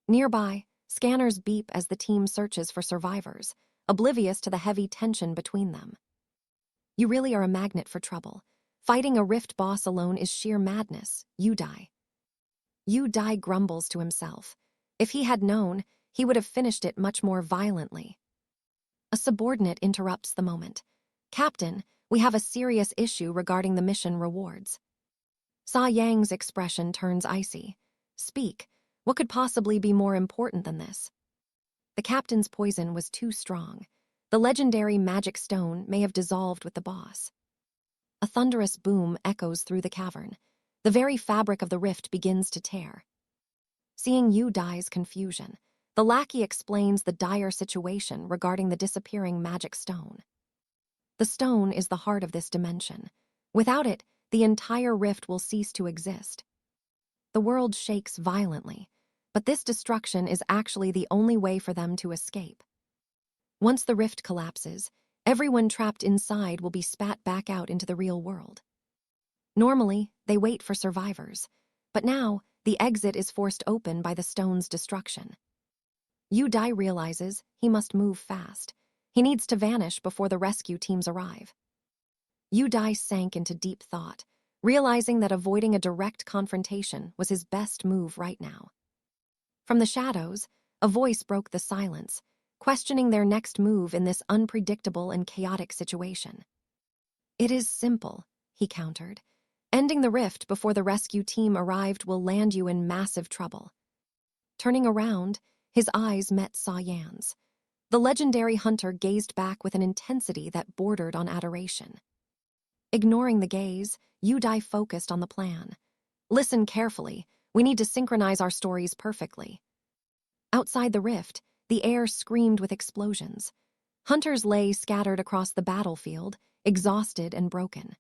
Nearby, scanners beep as the team searches for survivors, oblivious to the heavy tension between them. You really are a magnet for trouble. Fighting a rift boss alone is sheer madness, Yu-Dai. Yu-Dai grumbles to himself. If he had known, he would have finished it much more violently. A subordinate interrupts the moment. Captain, we have a serious issue regarding the mission rewards. Sa-Yang's expression turns icy. Speak. What could possibly be more important than this? The captain's poison was too strong. The legendary magic stone may have dissolved with the boss. A thunderous boom echoes through the cavern. The very fabric of the rift begins to tear. Seeing Yu-Dai's confusion, the lackey explains the dire situation regarding the disappearing magic stone. The stone is the heart of this dimension. Without it, the entire rift will cease to exist. The world shakes violently, but this destruction is actually the only way for them to escape. Once the rift collapses, everyone trapped inside will be spat back out into the real world. Normally, they wait for survivors, but now the exit is forced open by the stone's destruction. Yu-Dai realizes he must move fast. He needs to vanish before the rescue teams arrive. Yu-Dai sank into deep thought, realizing that avoiding a direct confrontation was his best move right now. From the shadows, a voice broke the silence, questioning their next move in this unpredictable and chaotic situation. It is simple, he countered. Ending the rift before the rescue team arrived will land you in massive trouble. Turning around, his eyes met Sa-Yan's. The legendary hunter gazed back with an intensity that bordered on adoration. Ignoring the gaze, Yu-Dai focused on the plan. Listen carefully. We need to synchronize our stories perfectly. Outside the rift, the air screamed with explosions. Hunters lay scattered across the battlefield, exhausted and broken.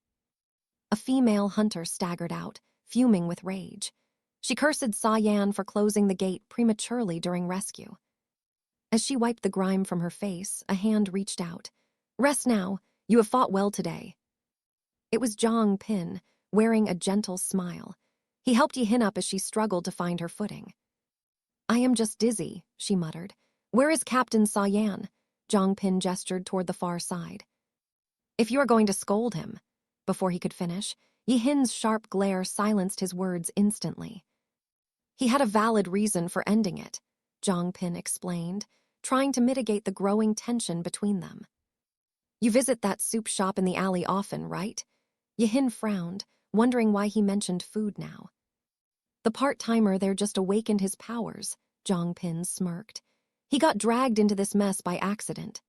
A female hunter staggered out, fuming with rage. She cursed Sa-Yan for closing the gate prematurely during rescue. As she wiped the grime from her face, a hand reached out. Rest now. You have fought well today. It was Zhang Pin, wearing a gentle smile. He helped Yihin up as she struggled to find her footing. I am just dizzy, she muttered. Where is Captain Sa-Yan? Zhang Pin gestured toward the far side. If you are going to scold him. Before he could finish, Yihin's sharp glare silenced his words instantly. He had a valid reason for ending it, Zhang Pin explained, trying to mitigate the growing tension between them. You visit that soup shop in the alley often, right? Yihin frowned, wondering why he mentioned food now. The part-timer there just awakened his powers, Zhang Pin smirked. He got dragged into this mess by accident.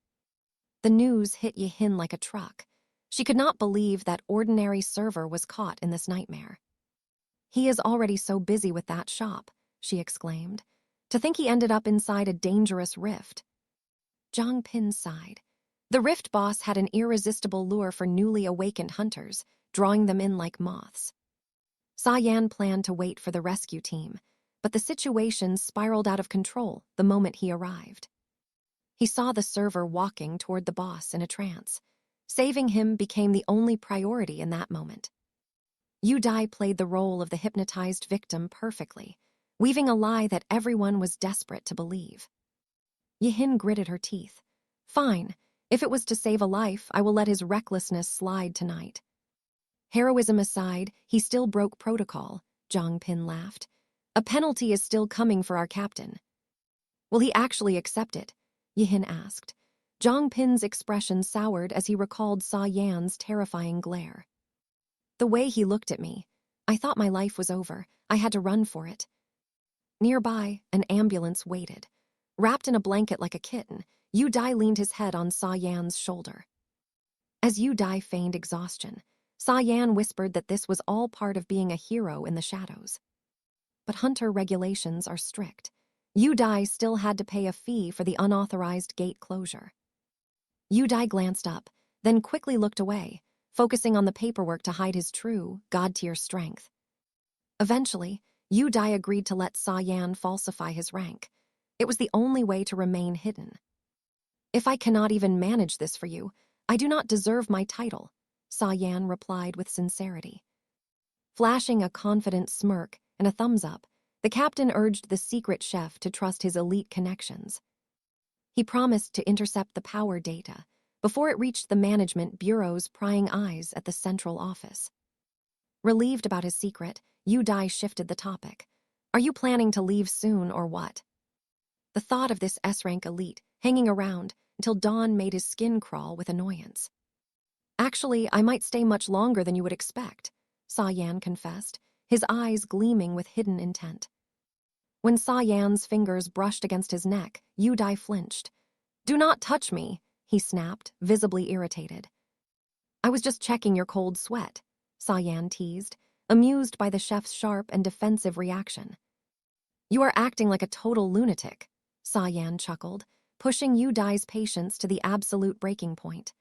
The news hit Yihin like a truck. She could not believe that ordinary server was caught in this nightmare. He is already so busy with that shop, she exclaimed. To think he ended up inside a dangerous rift. Zhang Pin sighed. The Rift boss had an irresistible lure for newly awakened hunters, drawing them in like moths. Sa Yan planned to wait for the rescue team, but the situation spiraled out of control the moment he arrived. He saw the server walking toward the boss in a trance. Saving him became the only priority in that moment. Yu Dai played the role of the hypnotized victim perfectly, weaving a lie that everyone was desperate to believe. Yihin gritted her teeth. Fine, if it was to save a life, I will let his recklessness slide tonight. Heroism aside, he still broke protocol, Zhang Pin laughed. A penalty is still coming for our captain. Will he actually accept it? Yihin asked. Zhang Pin's expression soured as he recalled Sa Yan's terrifying glare. The way he looked at me, I thought my life was over. I had to run for it. Nearby, an ambulance waited. Wrapped in a blanket like a kitten, Yu Dai leaned his head on Sa Yan's shoulder. As Yu Dai feigned exhaustion, Sa Yan whispered that this was all part of being a hero in the shadows. But hunter regulations are strict. Yu Dai still had to pay a fee for the unauthorized gate closure. Yu Dai glanced up, then quickly looked away, focusing on the paperwork to hide his true, god-tier strength. Eventually, Yu Dai agreed to let Sa Yan falsify his rank. It was the only way to remain hidden. If I cannot even manage this for you, I do not deserve my title, Sa Yan replied with sincerity. Flashing a confident smirk and a thumbs up, the captain urged the secret chef to trust his elite connections. He promised to intercept the power data before it reached the management bureau's prying eyes at the central office. Relieved about his secret, Yu Dai shifted the topic. Are you planning to leave soon or what? The thought of this S-rank elite hanging around until dawn made his skin crawl with annoyance. Actually, I might stay much longer than you would expect, Sa Yan confessed, his eyes gleaming with hidden intent. When Sa Yan's fingers brushed against his neck, Yu Dai flinched. Do not touch me, he snapped, visibly irritated. I was just checking your cold sweat, Sa Yan teased, amused by the chef's sharp and defensive reaction. You are acting like a total lunatic, Sa Yan chuckled, pushing Yu Dai's patience to the absolute breaking point.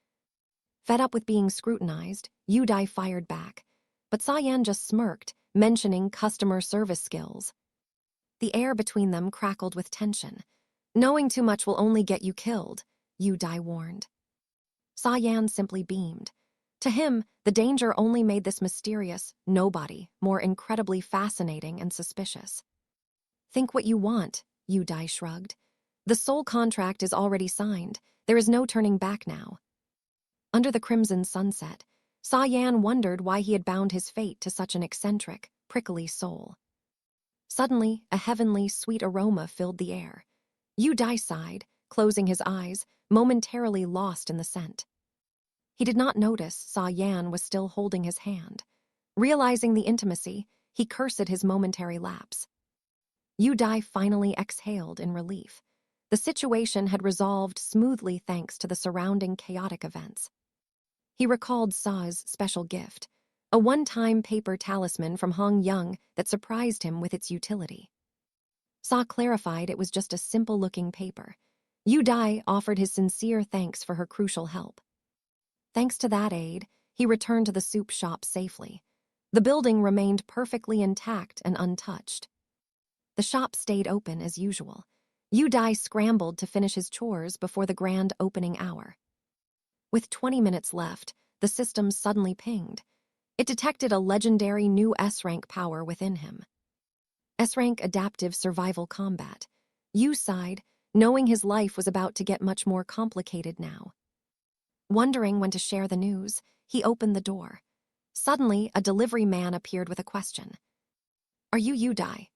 Fed up with being scrutinized, Yu Dai fired back, but Sa Yan just smirked, mentioning customer service skills. The air between them crackled with tension. Knowing too much will only get you killed, Yu Dai warned. Sa Yan simply beamed. To him, the danger only made this mysterious nobody more incredibly fascinating and suspicious. Think what you want, Yu Dai shrugged. The soul contract is already signed. There is no turning back now. Under the crimson sunset, Sa Yan wondered why he had bound his fate to such an eccentric, prickly soul. Suddenly, a heavenly, sweet aroma filled the air. Yu Dai sighed, closing his eyes, momentarily lost in the scent. He did not notice Sa Yan was still holding his hand. Realizing the intimacy, he cursed his momentary lapse. Yu Dai finally exhaled in relief. The situation had resolved smoothly thanks to the surrounding chaotic events. He recalled Sa's special gift, a one-time paper talisman from Hong Young that surprised him with its utility. Sa clarified it was just a simple-looking paper. Yu Dai offered his sincere thanks for her crucial help. Thanks to that aid, he returned to the soup shop safely. The building remained perfectly intact and untouched. The shop stayed open as usual. Yu Dai scrambled to finish his chores before the grand opening hour. With 20 minutes left, the system suddenly pinged. It detected a legendary new S-rank power within him. S-rank adaptive survival combat. Yu sighed, knowing his life was about to get much more complicated now. Wondering when to share the news, he opened the door. Suddenly, a delivery man appeared with a question. Are you Yu Dai?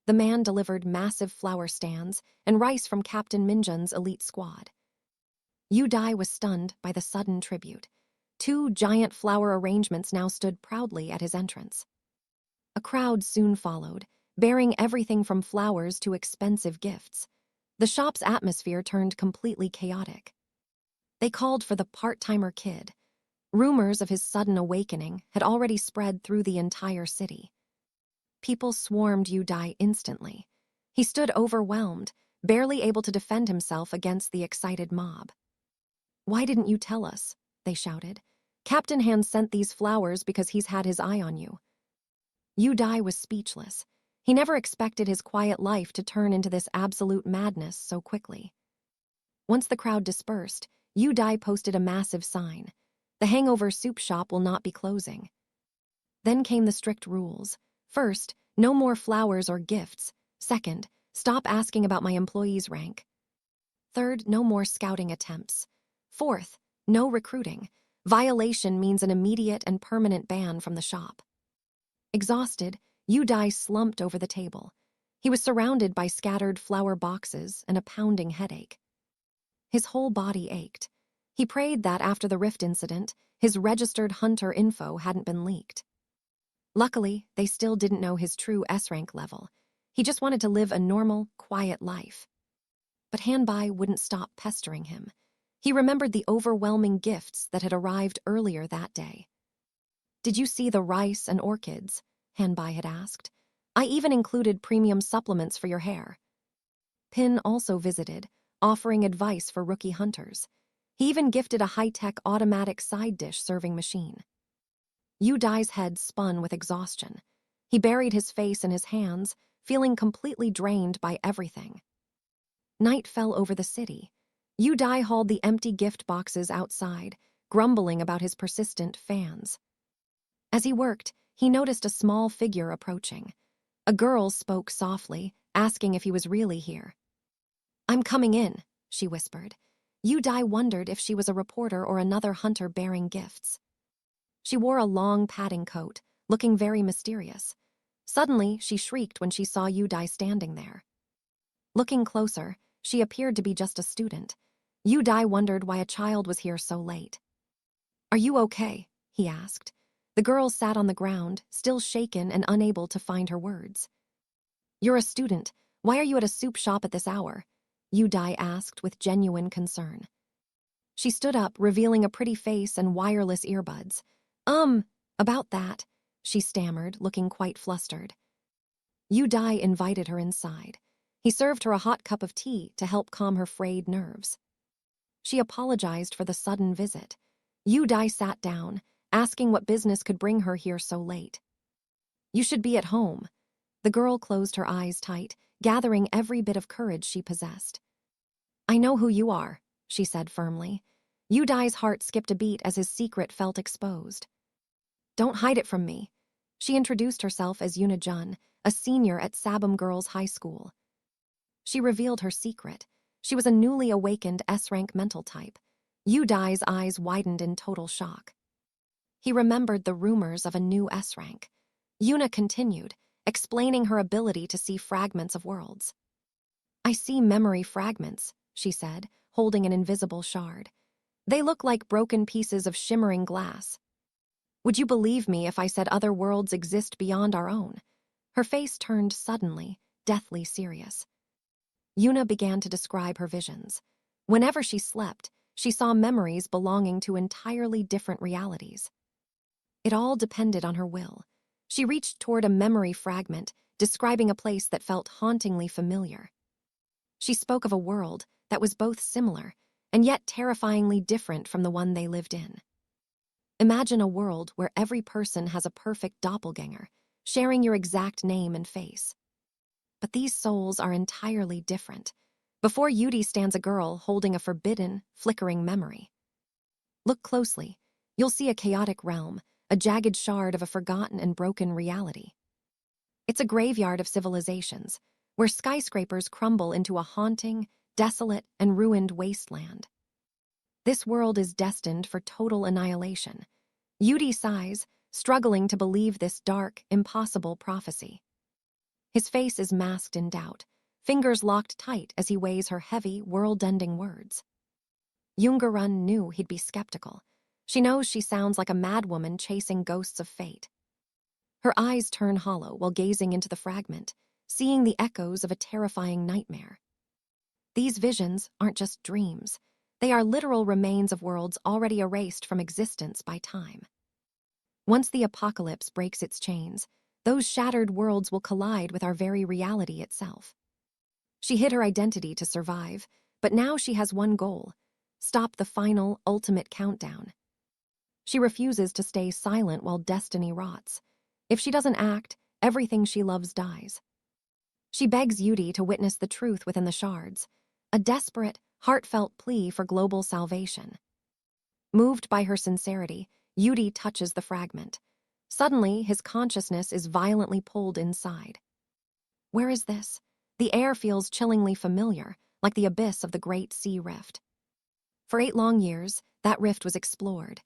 The man delivered massive flower stands and rice from Captain Minjun's elite squad. Yu Dai was stunned by the sudden tribute. 2 giant flower arrangements now stood proudly at his entrance. A crowd soon followed, bearing everything from flowers to expensive gifts. The shop's atmosphere turned completely chaotic. They called for the part-timer kid. Rumors of his sudden awakening had already spread through the entire city. People swarmed Yu Dai instantly. He stood overwhelmed, barely able to defend himself against the excited mob. "Why didn't you tell us?" they shouted. "Captain Han sent these flowers because he's had his eye on you." Yu-Dai was speechless. He never expected his quiet life to turn into this absolute madness so quickly. Once the crowd dispersed, Yu-Dai posted a massive sign. "The Hangover Soup Shop will not be closing." Then came the strict rules. First, no more flowers or gifts. Second, stop asking about my employee's rank. Third, no more scouting attempts. Fourth, no recruiting. Violation means an immediate and permanent ban from the shop. Exhausted, Yu-Dai slumped over the table. He was surrounded by scattered flower boxes and a pounding headache. His whole body ached. He prayed that after the rift incident, his registered hunter info hadn't been leaked. Luckily, they still didn't know his true S-rank level. He just wanted to live a normal, quiet life. But Hanbai wouldn't stop pestering him. He remembered the overwhelming gifts that had arrived earlier that day. "Did you see the rice and orchids?" Hanbai had asked. "I even included premium supplements for your hair." Pin also visited, offering advice for rookie hunters. He even gifted a high-tech automatic side dish serving machine. Yu-Dai's head spun with exhaustion. He buried his face in his hands, feeling completely drained by everything. Night fell over the city. Yu-Dai hauled the empty gift boxes outside, grumbling about his persistent fans. As he worked, he noticed a small figure approaching. A girl spoke softly, asking if he was really here. "I'm coming in," she whispered. Yu-Dai wondered if she was a reporter or another hunter bearing gifts. She wore a long padding coat, looking very mysterious. Suddenly, she shrieked when she saw Yu-Dai standing there. Looking closer, she appeared to be just a student. Yu-Dai wondered why a child was here so late. "Are you okay?" he asked. The girl sat on the ground, still shaken and unable to find her words. "You're a student. Why are you at a soup shop at this hour?" Yu-Dai asked with genuine concern. She stood up, revealing a pretty face and wireless earbuds. About that," she stammered, looking quite flustered. Yu-Dai invited her inside. He served her a hot cup of tea to help calm her frayed nerves. She apologized for the sudden visit. Yu-Dai sat down, asking what business could bring her here so late. "You should be at home." The girl closed her eyes tight, gathering every bit of courage she possessed. "I know who you are," she said firmly. Yu-Dai's heart skipped a beat as his secret felt exposed. "Don't hide it from me." She introduced herself as Yuna Jun, a senior at Sabum Girls High School. She revealed her secret. She was a newly awakened S-rank mental type. Yu-Dai's eyes widened in total shock. He remembered the rumors of a new S-rank. Yuna continued, explaining her ability to see fragments of worlds. "I see memory fragments," she said, holding an invisible shard. "They look like broken pieces of shimmering glass. Would you believe me if I said other worlds exist beyond our own?" Her face turned suddenly, deathly serious. Yuna began to describe her visions. Whenever she slept, she saw memories belonging to entirely different realities. It all depended on her will. She reached toward a memory fragment, describing a place that felt hauntingly familiar. She spoke of a world that was both similar and yet terrifyingly different from the one they lived in. Imagine a world where every person has a perfect doppelganger, sharing your exact name and face. But these souls are entirely different. Before Yudi stands a girl holding a forbidden, flickering memory. Look closely. You'll see a chaotic realm, a jagged shard of a forgotten and broken reality. It's a graveyard of civilizations, where skyscrapers crumble into a haunting, desolate, and ruined wasteland. This world is destined for total annihilation. Yudi sighs, struggling to believe this dark, impossible prophecy. His face is masked in doubt, fingers locked tight as he weighs her heavy, world-ending words. Yoongerun knew he'd be skeptical. She knows she sounds like a madwoman chasing ghosts of fate. Her eyes turn hollow while gazing into the fragment, seeing the echoes of a terrifying nightmare. These visions aren't just dreams. They are literal remains of worlds already erased from existence by time. Once the apocalypse breaks its chains, those shattered worlds will collide with our very reality itself. She hid her identity to survive, but now she has one goal: stop the final, ultimate countdown. She refuses to stay silent while destiny rots. If she doesn't act, everything she loves dies. She begs Yudi to witness the truth within the shards, a desperate, heartfelt plea for global salvation. Moved by her sincerity, Yudi touches the fragment. Suddenly, his consciousness is violently pulled inside. Where is this? The air feels chillingly familiar, like the abyss of the Great Sea Rift. For 8 long years, that rift was explored.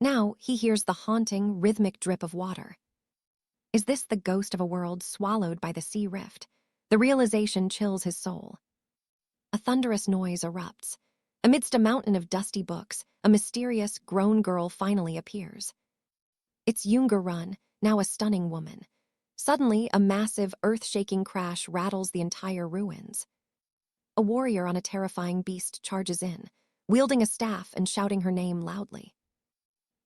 Now he hears the haunting, rhythmic drip of water. Is this the ghost of a world swallowed by the sea rift? The realization chills his soul. A thunderous noise erupts. Amidst a mountain of dusty books, a mysterious, grown girl finally appears. It's 𝑺𝑺𝑺, now a stunning woman. Suddenly, a massive, earth-shaking crash rattles the entire ruins. A warrior on a terrifying beast charges in, wielding a staff and shouting her name loudly.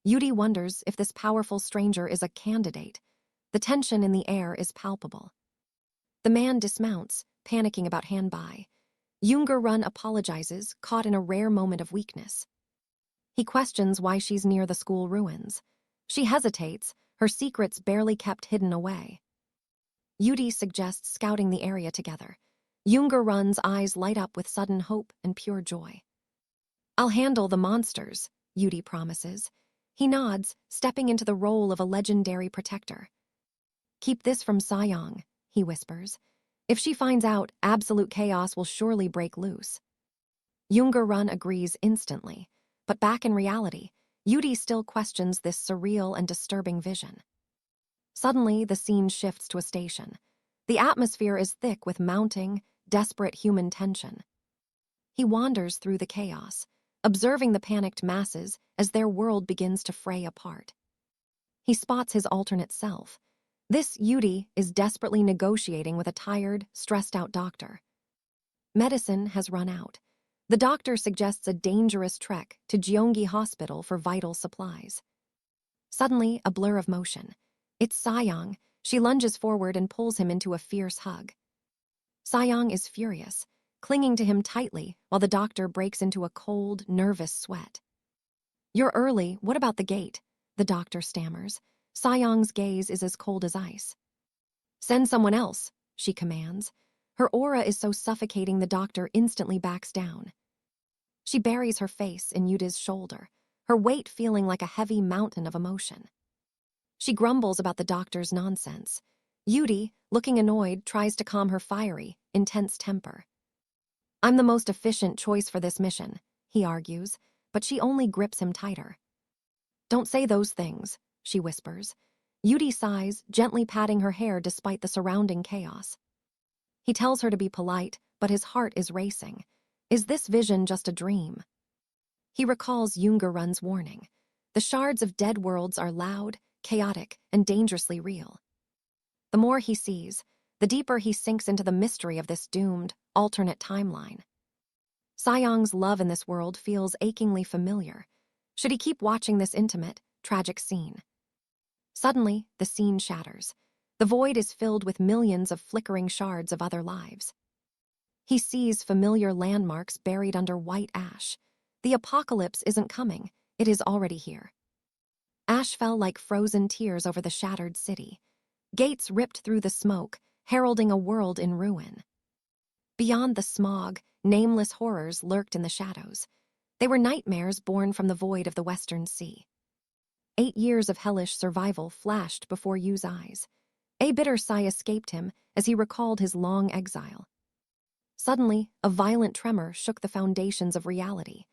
Yudi wonders if this powerful stranger is a candidate. The tension in the air is palpable. The man dismounts, panicking about Hanbai. 𝑺𝑺𝑺 apologizes, caught in a rare moment of weakness. He questions why she's near the school ruins. She hesitates, her secrets barely kept hidden away. Yudi suggests scouting the area together. 𝑺𝑺𝑺's eyes light up with sudden hope and pure joy. I'll handle the monsters, Yudi promises. He nods, stepping into the role of a legendary protector. Keep this from Sayang, he whispers. If she finds out, absolute chaos will surely break loose. 𝑺𝑺𝑺 agrees instantly, but back in reality, Yudi still questions this surreal and disturbing vision. Suddenly, the scene shifts to a station. The atmosphere is thick with mounting, desperate human tension. He wanders through the chaos, observing the panicked masses as their world begins to fray apart. He spots his alternate self. This Yudi is desperately negotiating with a tired, stressed-out doctor. Medicine has run out. The doctor suggests a dangerous trek to Gyeonggi Hospital for vital supplies. Suddenly, a blur of motion. It's Sayang. She lunges forward and pulls him into a fierce hug. Sayang is furious, clinging to him tightly while the doctor breaks into a cold, nervous sweat. You're early, what about the gate? The doctor stammers. Sayang's gaze is as cold as ice. Send someone else, she commands. Her aura is so suffocating the doctor instantly backs down. She buries her face in Yudi's shoulder, her weight feeling like a heavy mountain of emotion. She grumbles about the doctor's nonsense. Yudi, looking annoyed, tries to calm her fiery, intense temper. I'm the most efficient choice for this mission, he argues, but she only grips him tighter. Don't say those things, she whispers. Yudi sighs, gently patting her hair despite the surrounding chaos. He tells her to be polite, but his heart is racing. Is this vision just a dream? He recalls 𝑺𝑺𝑺's warning. The shards of dead worlds are loud, chaotic, and dangerously real. The more he sees, the deeper he sinks into the mystery of this doomed, alternate timeline. Sayang's love in this world feels achingly familiar. Should he keep watching this intimate, tragic scene? Suddenly, the scene shatters. The void is filled with millions of flickering shards of other lives. He sees familiar landmarks buried under white ash. The apocalypse isn't coming, it is already here. Ash fell like frozen tears over the shattered city. Gates ripped through the smoke, heralding a world in ruin. Beyond the smog, nameless horrors lurked in the shadows. They were nightmares born from the void of the Western Sea. 8 years of hellish survival flashed before Yu's eyes. A bitter sigh escaped him as he recalled his long exile. Suddenly, a violent tremor shook the foundations of reality.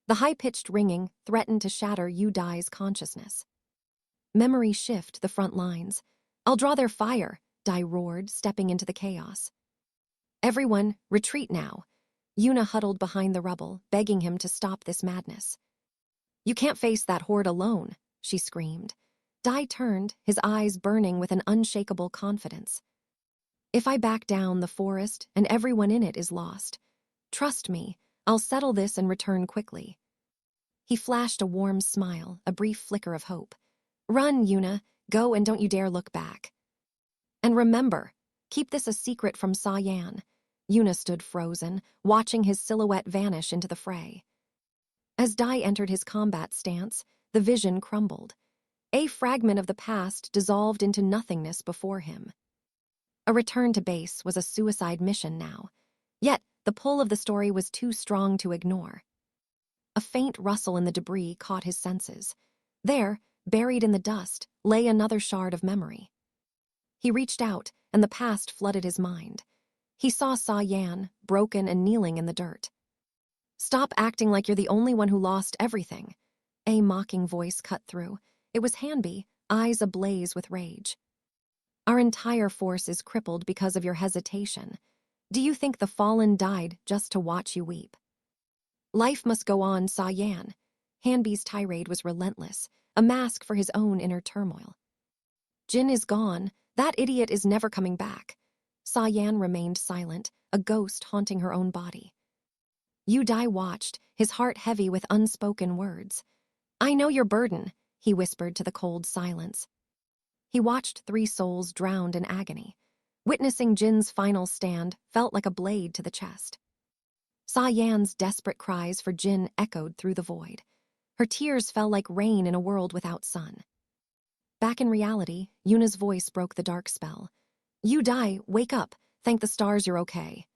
The high-pitched ringing threatened to shatter Yu-Dai's consciousness. Memory shift the front lines. I'll draw their fire, Dai roared, stepping into the chaos. Everyone, retreat now. Yuna huddled behind the rubble, begging him to stop this madness. You can't face that horde alone, she screamed. Dai turned, his eyes burning with an unshakable confidence. If I back down, the forest and everyone in it is lost. Trust me, I'll settle this and return quickly. He flashed a warm smile, a brief flicker of hope. Run, Yuna, go and don't you dare look back. And remember, keep this a secret from Sa Yan. Yuna stood frozen, watching his silhouette vanish into the fray. As Dai entered his combat stance, the vision crumbled. A fragment of the past dissolved into nothingness before him. A return to base was a suicide mission now. Yet, the pull of the story was too strong to ignore. A faint rustle in the debris caught his senses. There, buried in the dust, lay another shard of memory. He reached out, and the past flooded his mind. He saw Sa Yan, broken and kneeling in the dirt. "Stop acting like you're the only one who lost everything." A mocking voice cut through. It was Hanbi, eyes ablaze with rage. "Our entire force is crippled because of your hesitation. Do you think the fallen died just to watch you weep?" "Life must go on, Sa Yan." Hanbi's tirade was relentless, a mask for his own inner turmoil. "Jin is gone. That idiot is never coming back." Sa Yan remained silent, a ghost haunting her own body. Yu Dai watched, his heart heavy with unspoken words. "I know your burden," he whispered to the cold silence. He watched 3 souls drowned in agony. Witnessing Jin's final stand felt like a blade to the chest. Sa Yan's desperate cries for Jin echoed through the void. Her tears fell like rain in a world without sun. Back in reality, Yuna's voice broke the dark spell. "Yu Dai, wake up. Thank the stars you're okay."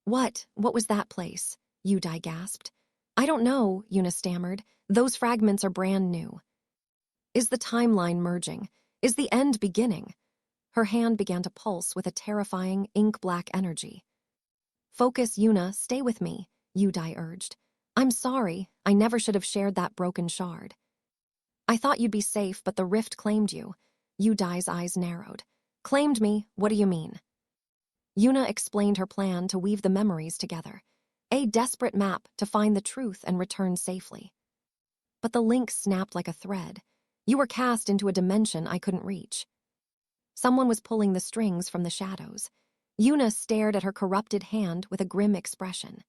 What was that place?" Yu Dai gasped. "I don't know," Yuna stammered. "Those fragments are brand new." "Is the timeline merging? Is the end beginning?" Her hand began to pulse with a terrifying, ink-black energy. "Focus, Yuna, stay with me," Yu Dai urged. "I'm sorry, I never should have shared that broken shard." "I thought you'd be safe, but the rift claimed you." Yu Dai's eyes narrowed. "Claimed me? What do you mean?" Yuna explained her plan to weave the memories together. A desperate map to find the truth and return safely. But the link snapped like a thread. "You were cast into a dimension I couldn't reach." Someone was pulling the strings from the shadows. Yuna stared at her corrupted hand with a grim expression.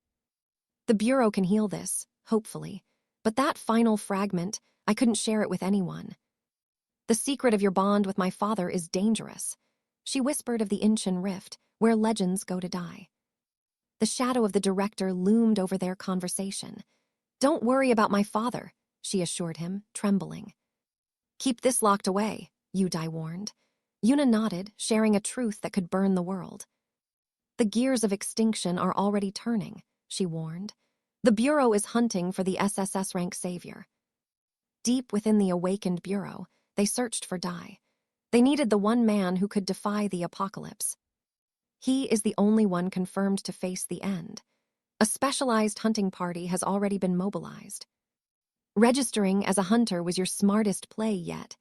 "The Bureau can heal this, hopefully. But that final fragment, I couldn't share it with anyone. The secret of your bond with my father is dangerous." She whispered of the Incheon Rift, where legends go to die. The shadow of the director loomed over their conversation. "Don't worry about my father," she assured him, trembling. "Keep this locked away," Yu Dai warned. Yuna nodded, sharing a truth that could burn the world. "The gears of extinction are already turning," she warned. "The Bureau is hunting for the SSS-rank savior." Deep within the awakened Bureau, they searched for Dai. They needed the one man who could defy the apocalypse. He is the only one confirmed to face the end. A specialized hunting party has already been mobilized. Registering as a hunter was your smartest play yet.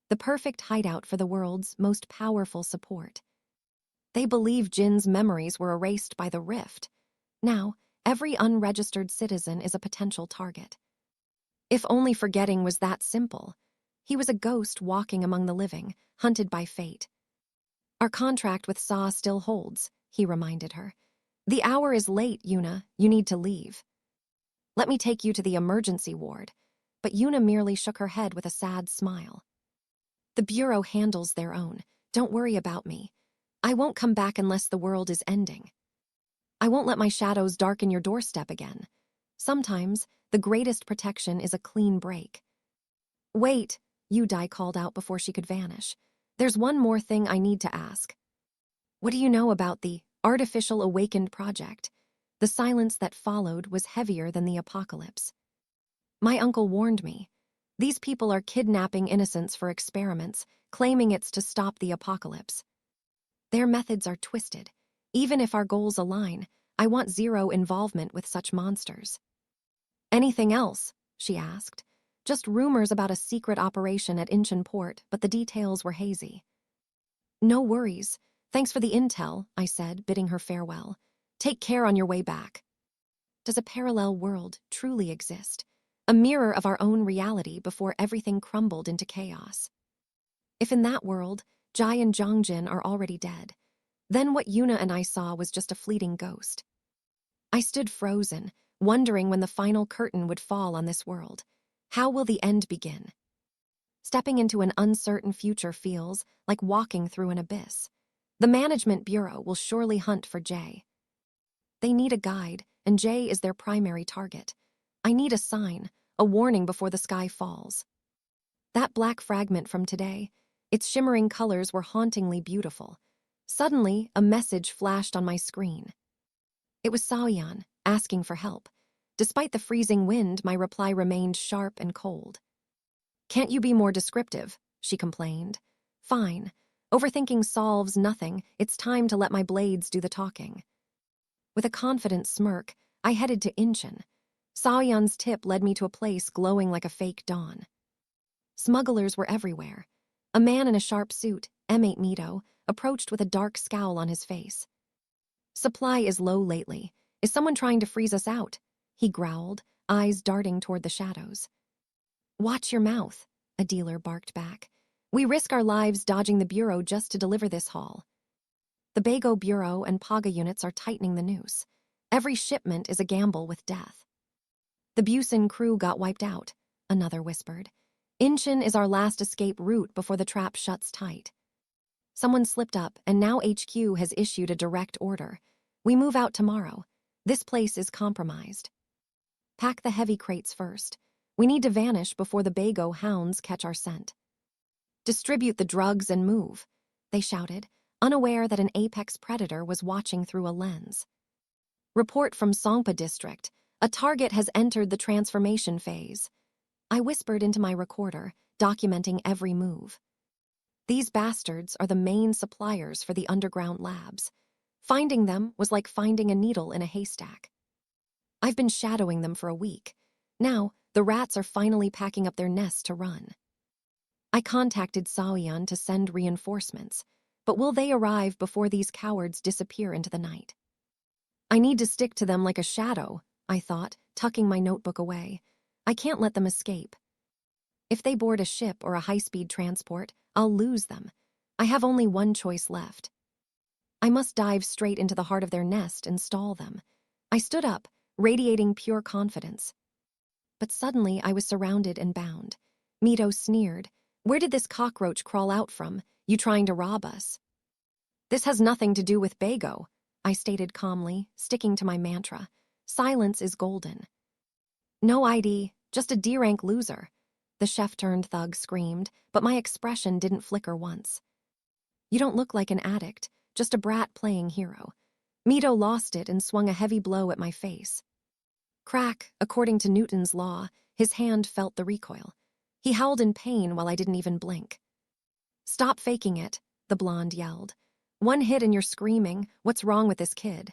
The perfect hideout for the world's most powerful support. They believe Jin's memories were erased by the rift. Now, every unregistered citizen is a potential target. If only forgetting was that simple. He was a ghost walking among the living, hunted by fate. "Our contract with Sa still holds," he reminded her. "The hour is late, Yuna. You need to leave." "Let me take you to the emergency ward." But Yuna merely shook her head with a sad smile. "The Bureau handles their own. Don't worry about me. I won't come back unless the world is ending. I won't let my shadows darken your doorstep again. Sometimes, the greatest protection is a clean break." "Wait," Yu Dai called out before she could vanish. "There's one more thing I need to ask. What do you know about the Artificial Awakened project?" The silence that followed was heavier than the apocalypse. "My uncle warned me. These people are kidnapping innocents for experiments, claiming it's to stop the apocalypse. Their methods are twisted. Even if our goals align, I want zero involvement with such monsters." "Anything else?" she asked. "Just rumors about a secret operation at Incheon Port, but the details were hazy." "No worries. Thanks for the intel," I said, bidding her farewell. "Take care on your way back." Does a parallel world truly exist? A mirror of our own reality before everything crumbled into chaos? If in that world, Jai and Jongjin are already dead, then what Yuna and I saw was just a fleeting ghost. I stood frozen, wondering when the final curtain would fall on this world. How will the end begin? Stepping into an uncertain future feels like walking through an abyss. The Management Bureau will surely hunt for Jay. They need a guide, and J is their primary target. I need a sign, a warning before the sky falls. That black fragment from today, its shimmering colors were hauntingly beautiful. Suddenly, a message flashed on my screen. It was Saoyan, asking for help. Despite the freezing wind, my reply remained sharp and cold. "Can't you be more descriptive?" she complained. "Fine. Overthinking solves nothing. It's time to let my blades do the talking." With a confident smirk, I headed to Incheon. Saoyan's tip led me to a place glowing like a fake dawn. Smugglers were everywhere. A man in a sharp suit, M8 Mito, approached with a dark scowl on his face. "Supply is low lately. Is someone trying to freeze us out?" he growled, eyes darting toward the shadows. "Watch your mouth," a dealer barked back. "We risk our lives dodging the bureau just to deliver this haul." The Bago Bureau and Paga units are tightening the noose. Every shipment is a gamble with death. "The Busan crew got wiped out," another whispered. "Incheon is our last escape route before the trap shuts tight." Someone slipped up, and now HQ has issued a direct order. "We move out tomorrow. This place is compromised. Pack the heavy crates first. We need to vanish before the Bago hounds catch our scent." "Distribute the drugs and move," they shouted, unaware that an apex predator was watching through a lens. "Report from Songpa district. A target has entered the transformation phase." I whispered into my recorder, documenting every move. These bastards are the main suppliers for the underground labs. Finding them was like finding a needle in a haystack. I've been shadowing them for a week. Now, the rats are finally packing up their nests to run. I contacted Saoyan to send reinforcements, but will they arrive before these cowards disappear into the night? I need to stick to them like a shadow, I thought, tucking my notebook away. I can't let them escape. If they board a ship or a high-speed transport, I'll lose them. I have only one choice left. I must dive straight into the heart of their nest and stall them. I stood up, radiating pure confidence. But suddenly I was surrounded and bound. Mito sneered. "Where did this cockroach crawl out from? You trying to rob us?" "This has nothing to do with Bago," I stated calmly, sticking to my mantra. Silence is golden. "No ID, just a D-rank loser," the chef-turned-thug screamed, but my expression didn't flicker once. "You don't look like an addict, just a brat playing hero." Mito lost it and swung a heavy blow at my face. Crack, according to Newton's law, his hand felt the recoil. He howled in pain while I didn't even blink. "Stop faking it," the blonde yelled. "One hit and you're screaming, 'What's wrong with this kid?'"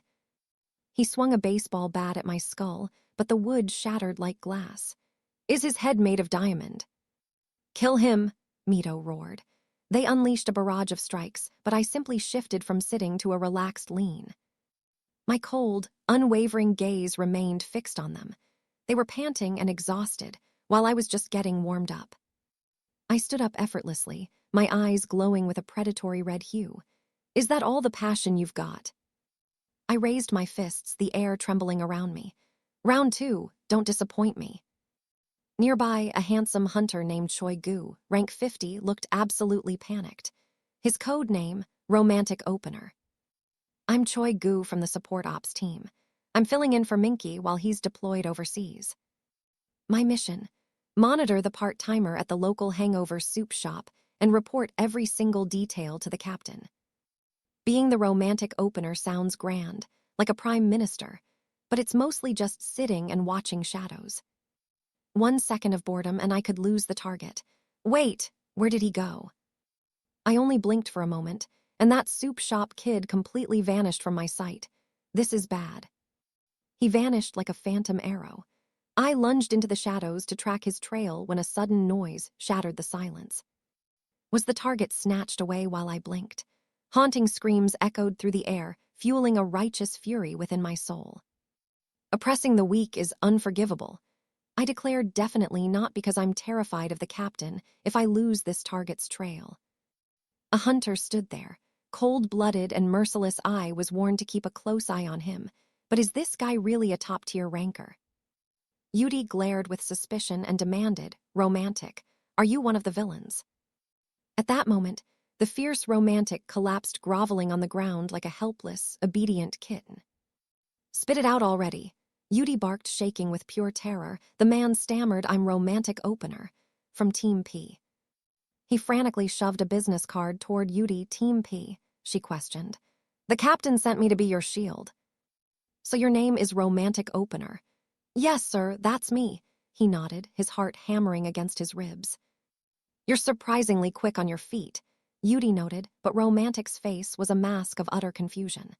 He swung a baseball bat at my skull, but the wood shattered like glass. "Is his head made of diamond?" "Kill him," Mito roared. They unleashed a barrage of strikes, but I simply shifted from sitting to a relaxed lean. My cold, unwavering gaze remained fixed on them. They were panting and exhausted, while I was just getting warmed up. I stood up effortlessly, my eyes glowing with a predatory red hue. "Is that all the passion you've got?" I raised my fists, the air trembling around me. "Round 2, don't disappoint me." Nearby, a handsome hunter named Choi Gu, rank 50, looked absolutely panicked. His code name, Romantic Opener. "I'm Choi Gu from the support ops team. I'm filling in for Minky while he's deployed overseas. My mission: monitor the part-timer at the local hangover soup shop and report every single detail to the captain." Being the romantic opener sounds grand, like a prime minister, but it's mostly just sitting and watching shadows. 1 second of boredom and I could lose the target. Wait, where did he go? I only blinked for a moment, and that soup shop kid completely vanished from my sight. This is bad. He vanished like a phantom arrow. I lunged into the shadows to track his trail when a sudden noise shattered the silence. Was the target snatched away while I blinked? Haunting screams echoed through the air, fueling a righteous fury within my soul. Oppressing the weak is unforgivable. I declared definitely not because I'm terrified of the captain if I lose this target's trail. A hunter stood there. Cold-blooded and merciless I was warned to keep a close eye on him, but is this guy really a top-tier ranker? Yudi glared with suspicion and demanded, "Romantic, are you one of the villains?" At that moment, the fierce romantic collapsed groveling on the ground like a helpless, obedient kitten. Spit it out already. Yudi barked, shaking with pure terror. The man stammered, I'm romantic opener. From Team P. He frantically shoved a business card toward Yudi. Team P, she questioned. The captain sent me to be your shield. So your name is Romantic Opener? Yes, sir, that's me. He nodded, his heart hammering against his ribs. You're surprisingly quick on your feet, Yudi noted, but Romantic's face was a mask of utter confusion.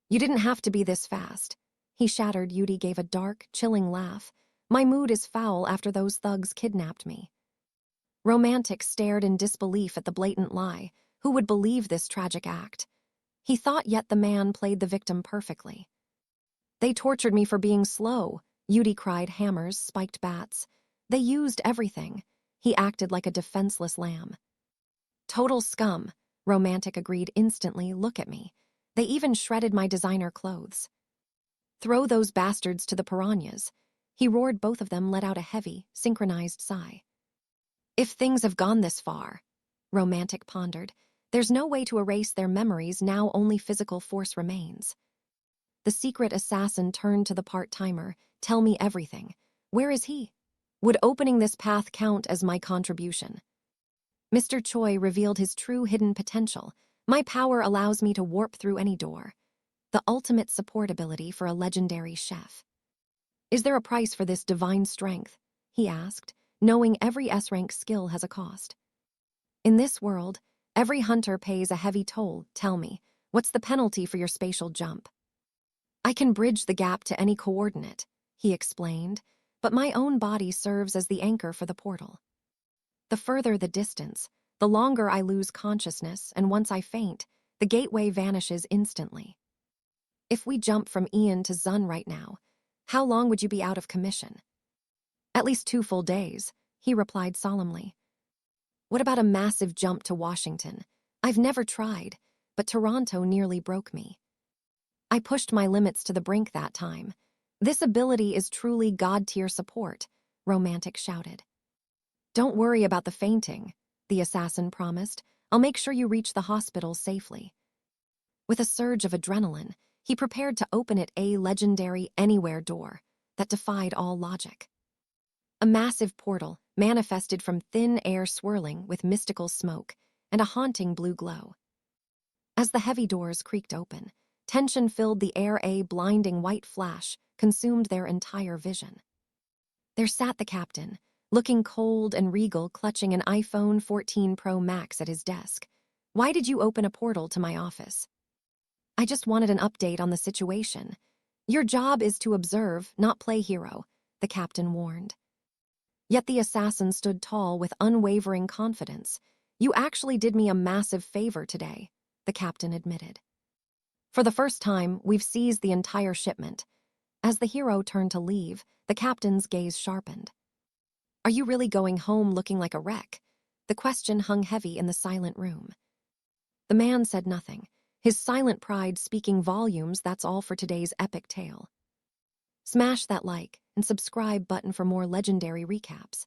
You didn't have to be this fast. He shattered. Yudi gave a dark, chilling laugh. My mood is foul after those thugs kidnapped me. Romantic stared in disbelief at the blatant lie. Who would believe this tragic act? He thought, yet the man played the victim perfectly. They tortured me for being slow, Yudi cried. Hammers, spiked bats. They used everything. He acted like a defenseless lamb. Total scum, Romantic agreed instantly. Look at me. They even shredded my designer clothes. Throw those bastards to the piranhas. He roared. Both of them let out a heavy, synchronized sigh. If things have gone this far, Romantic pondered, there's no way to erase their memories. Now only physical force remains. The secret assassin turned to the part-timer. Tell me everything. Where is he? Would opening this path count as my contribution? Mr. Choi revealed his true hidden potential. My power allows me to warp through any door. The ultimate support ability for a legendary chef. Is there a price for this divine strength? He asked, knowing every S-rank skill has a cost. In this world, every hunter pays a heavy toll. Tell me, what's the penalty for your spatial jump? I can bridge the gap to any coordinate, he explained, but my own body serves as the anchor for the portal. The further the distance, the longer I lose consciousness, and once I faint, the gateway vanishes instantly. If we jump from Ian to Zun right now, how long would you be out of commission? At least 2 full days, he replied solemnly. What about a massive jump to Washington? I've never tried, but Toronto nearly broke me. I pushed my limits to the brink that time. This ability is truly god-tier support, Romantic shouted. Don't worry about the fainting, the assassin promised. I'll make sure you reach the hospital safely. With a surge of adrenaline, he prepared to open a legendary anywhere door that defied all logic. A massive portal manifested from thin air swirling with mystical smoke and a haunting blue glow. As the heavy doors creaked open, tension filled the air. A blinding white flash consumed their entire vision. There sat the captain, looking cold and regal, clutching an iPhone 14 Pro Max at his desk. Why did you open a portal to my office? I just wanted an update on the situation. Your job is to observe, not play hero, the captain warned. Yet the assassin stood tall with unwavering confidence. You actually did me a massive favor today, the captain admitted. For the first time, we've seized the entire shipment. As the hero turned to leave, the captain's gaze sharpened. Are you really going home looking like a wreck? The question hung heavy in the silent room. The man said nothing, his silent pride speaking volumes. That's all for today's epic tale. Smash that like and subscribe button for more legendary recaps.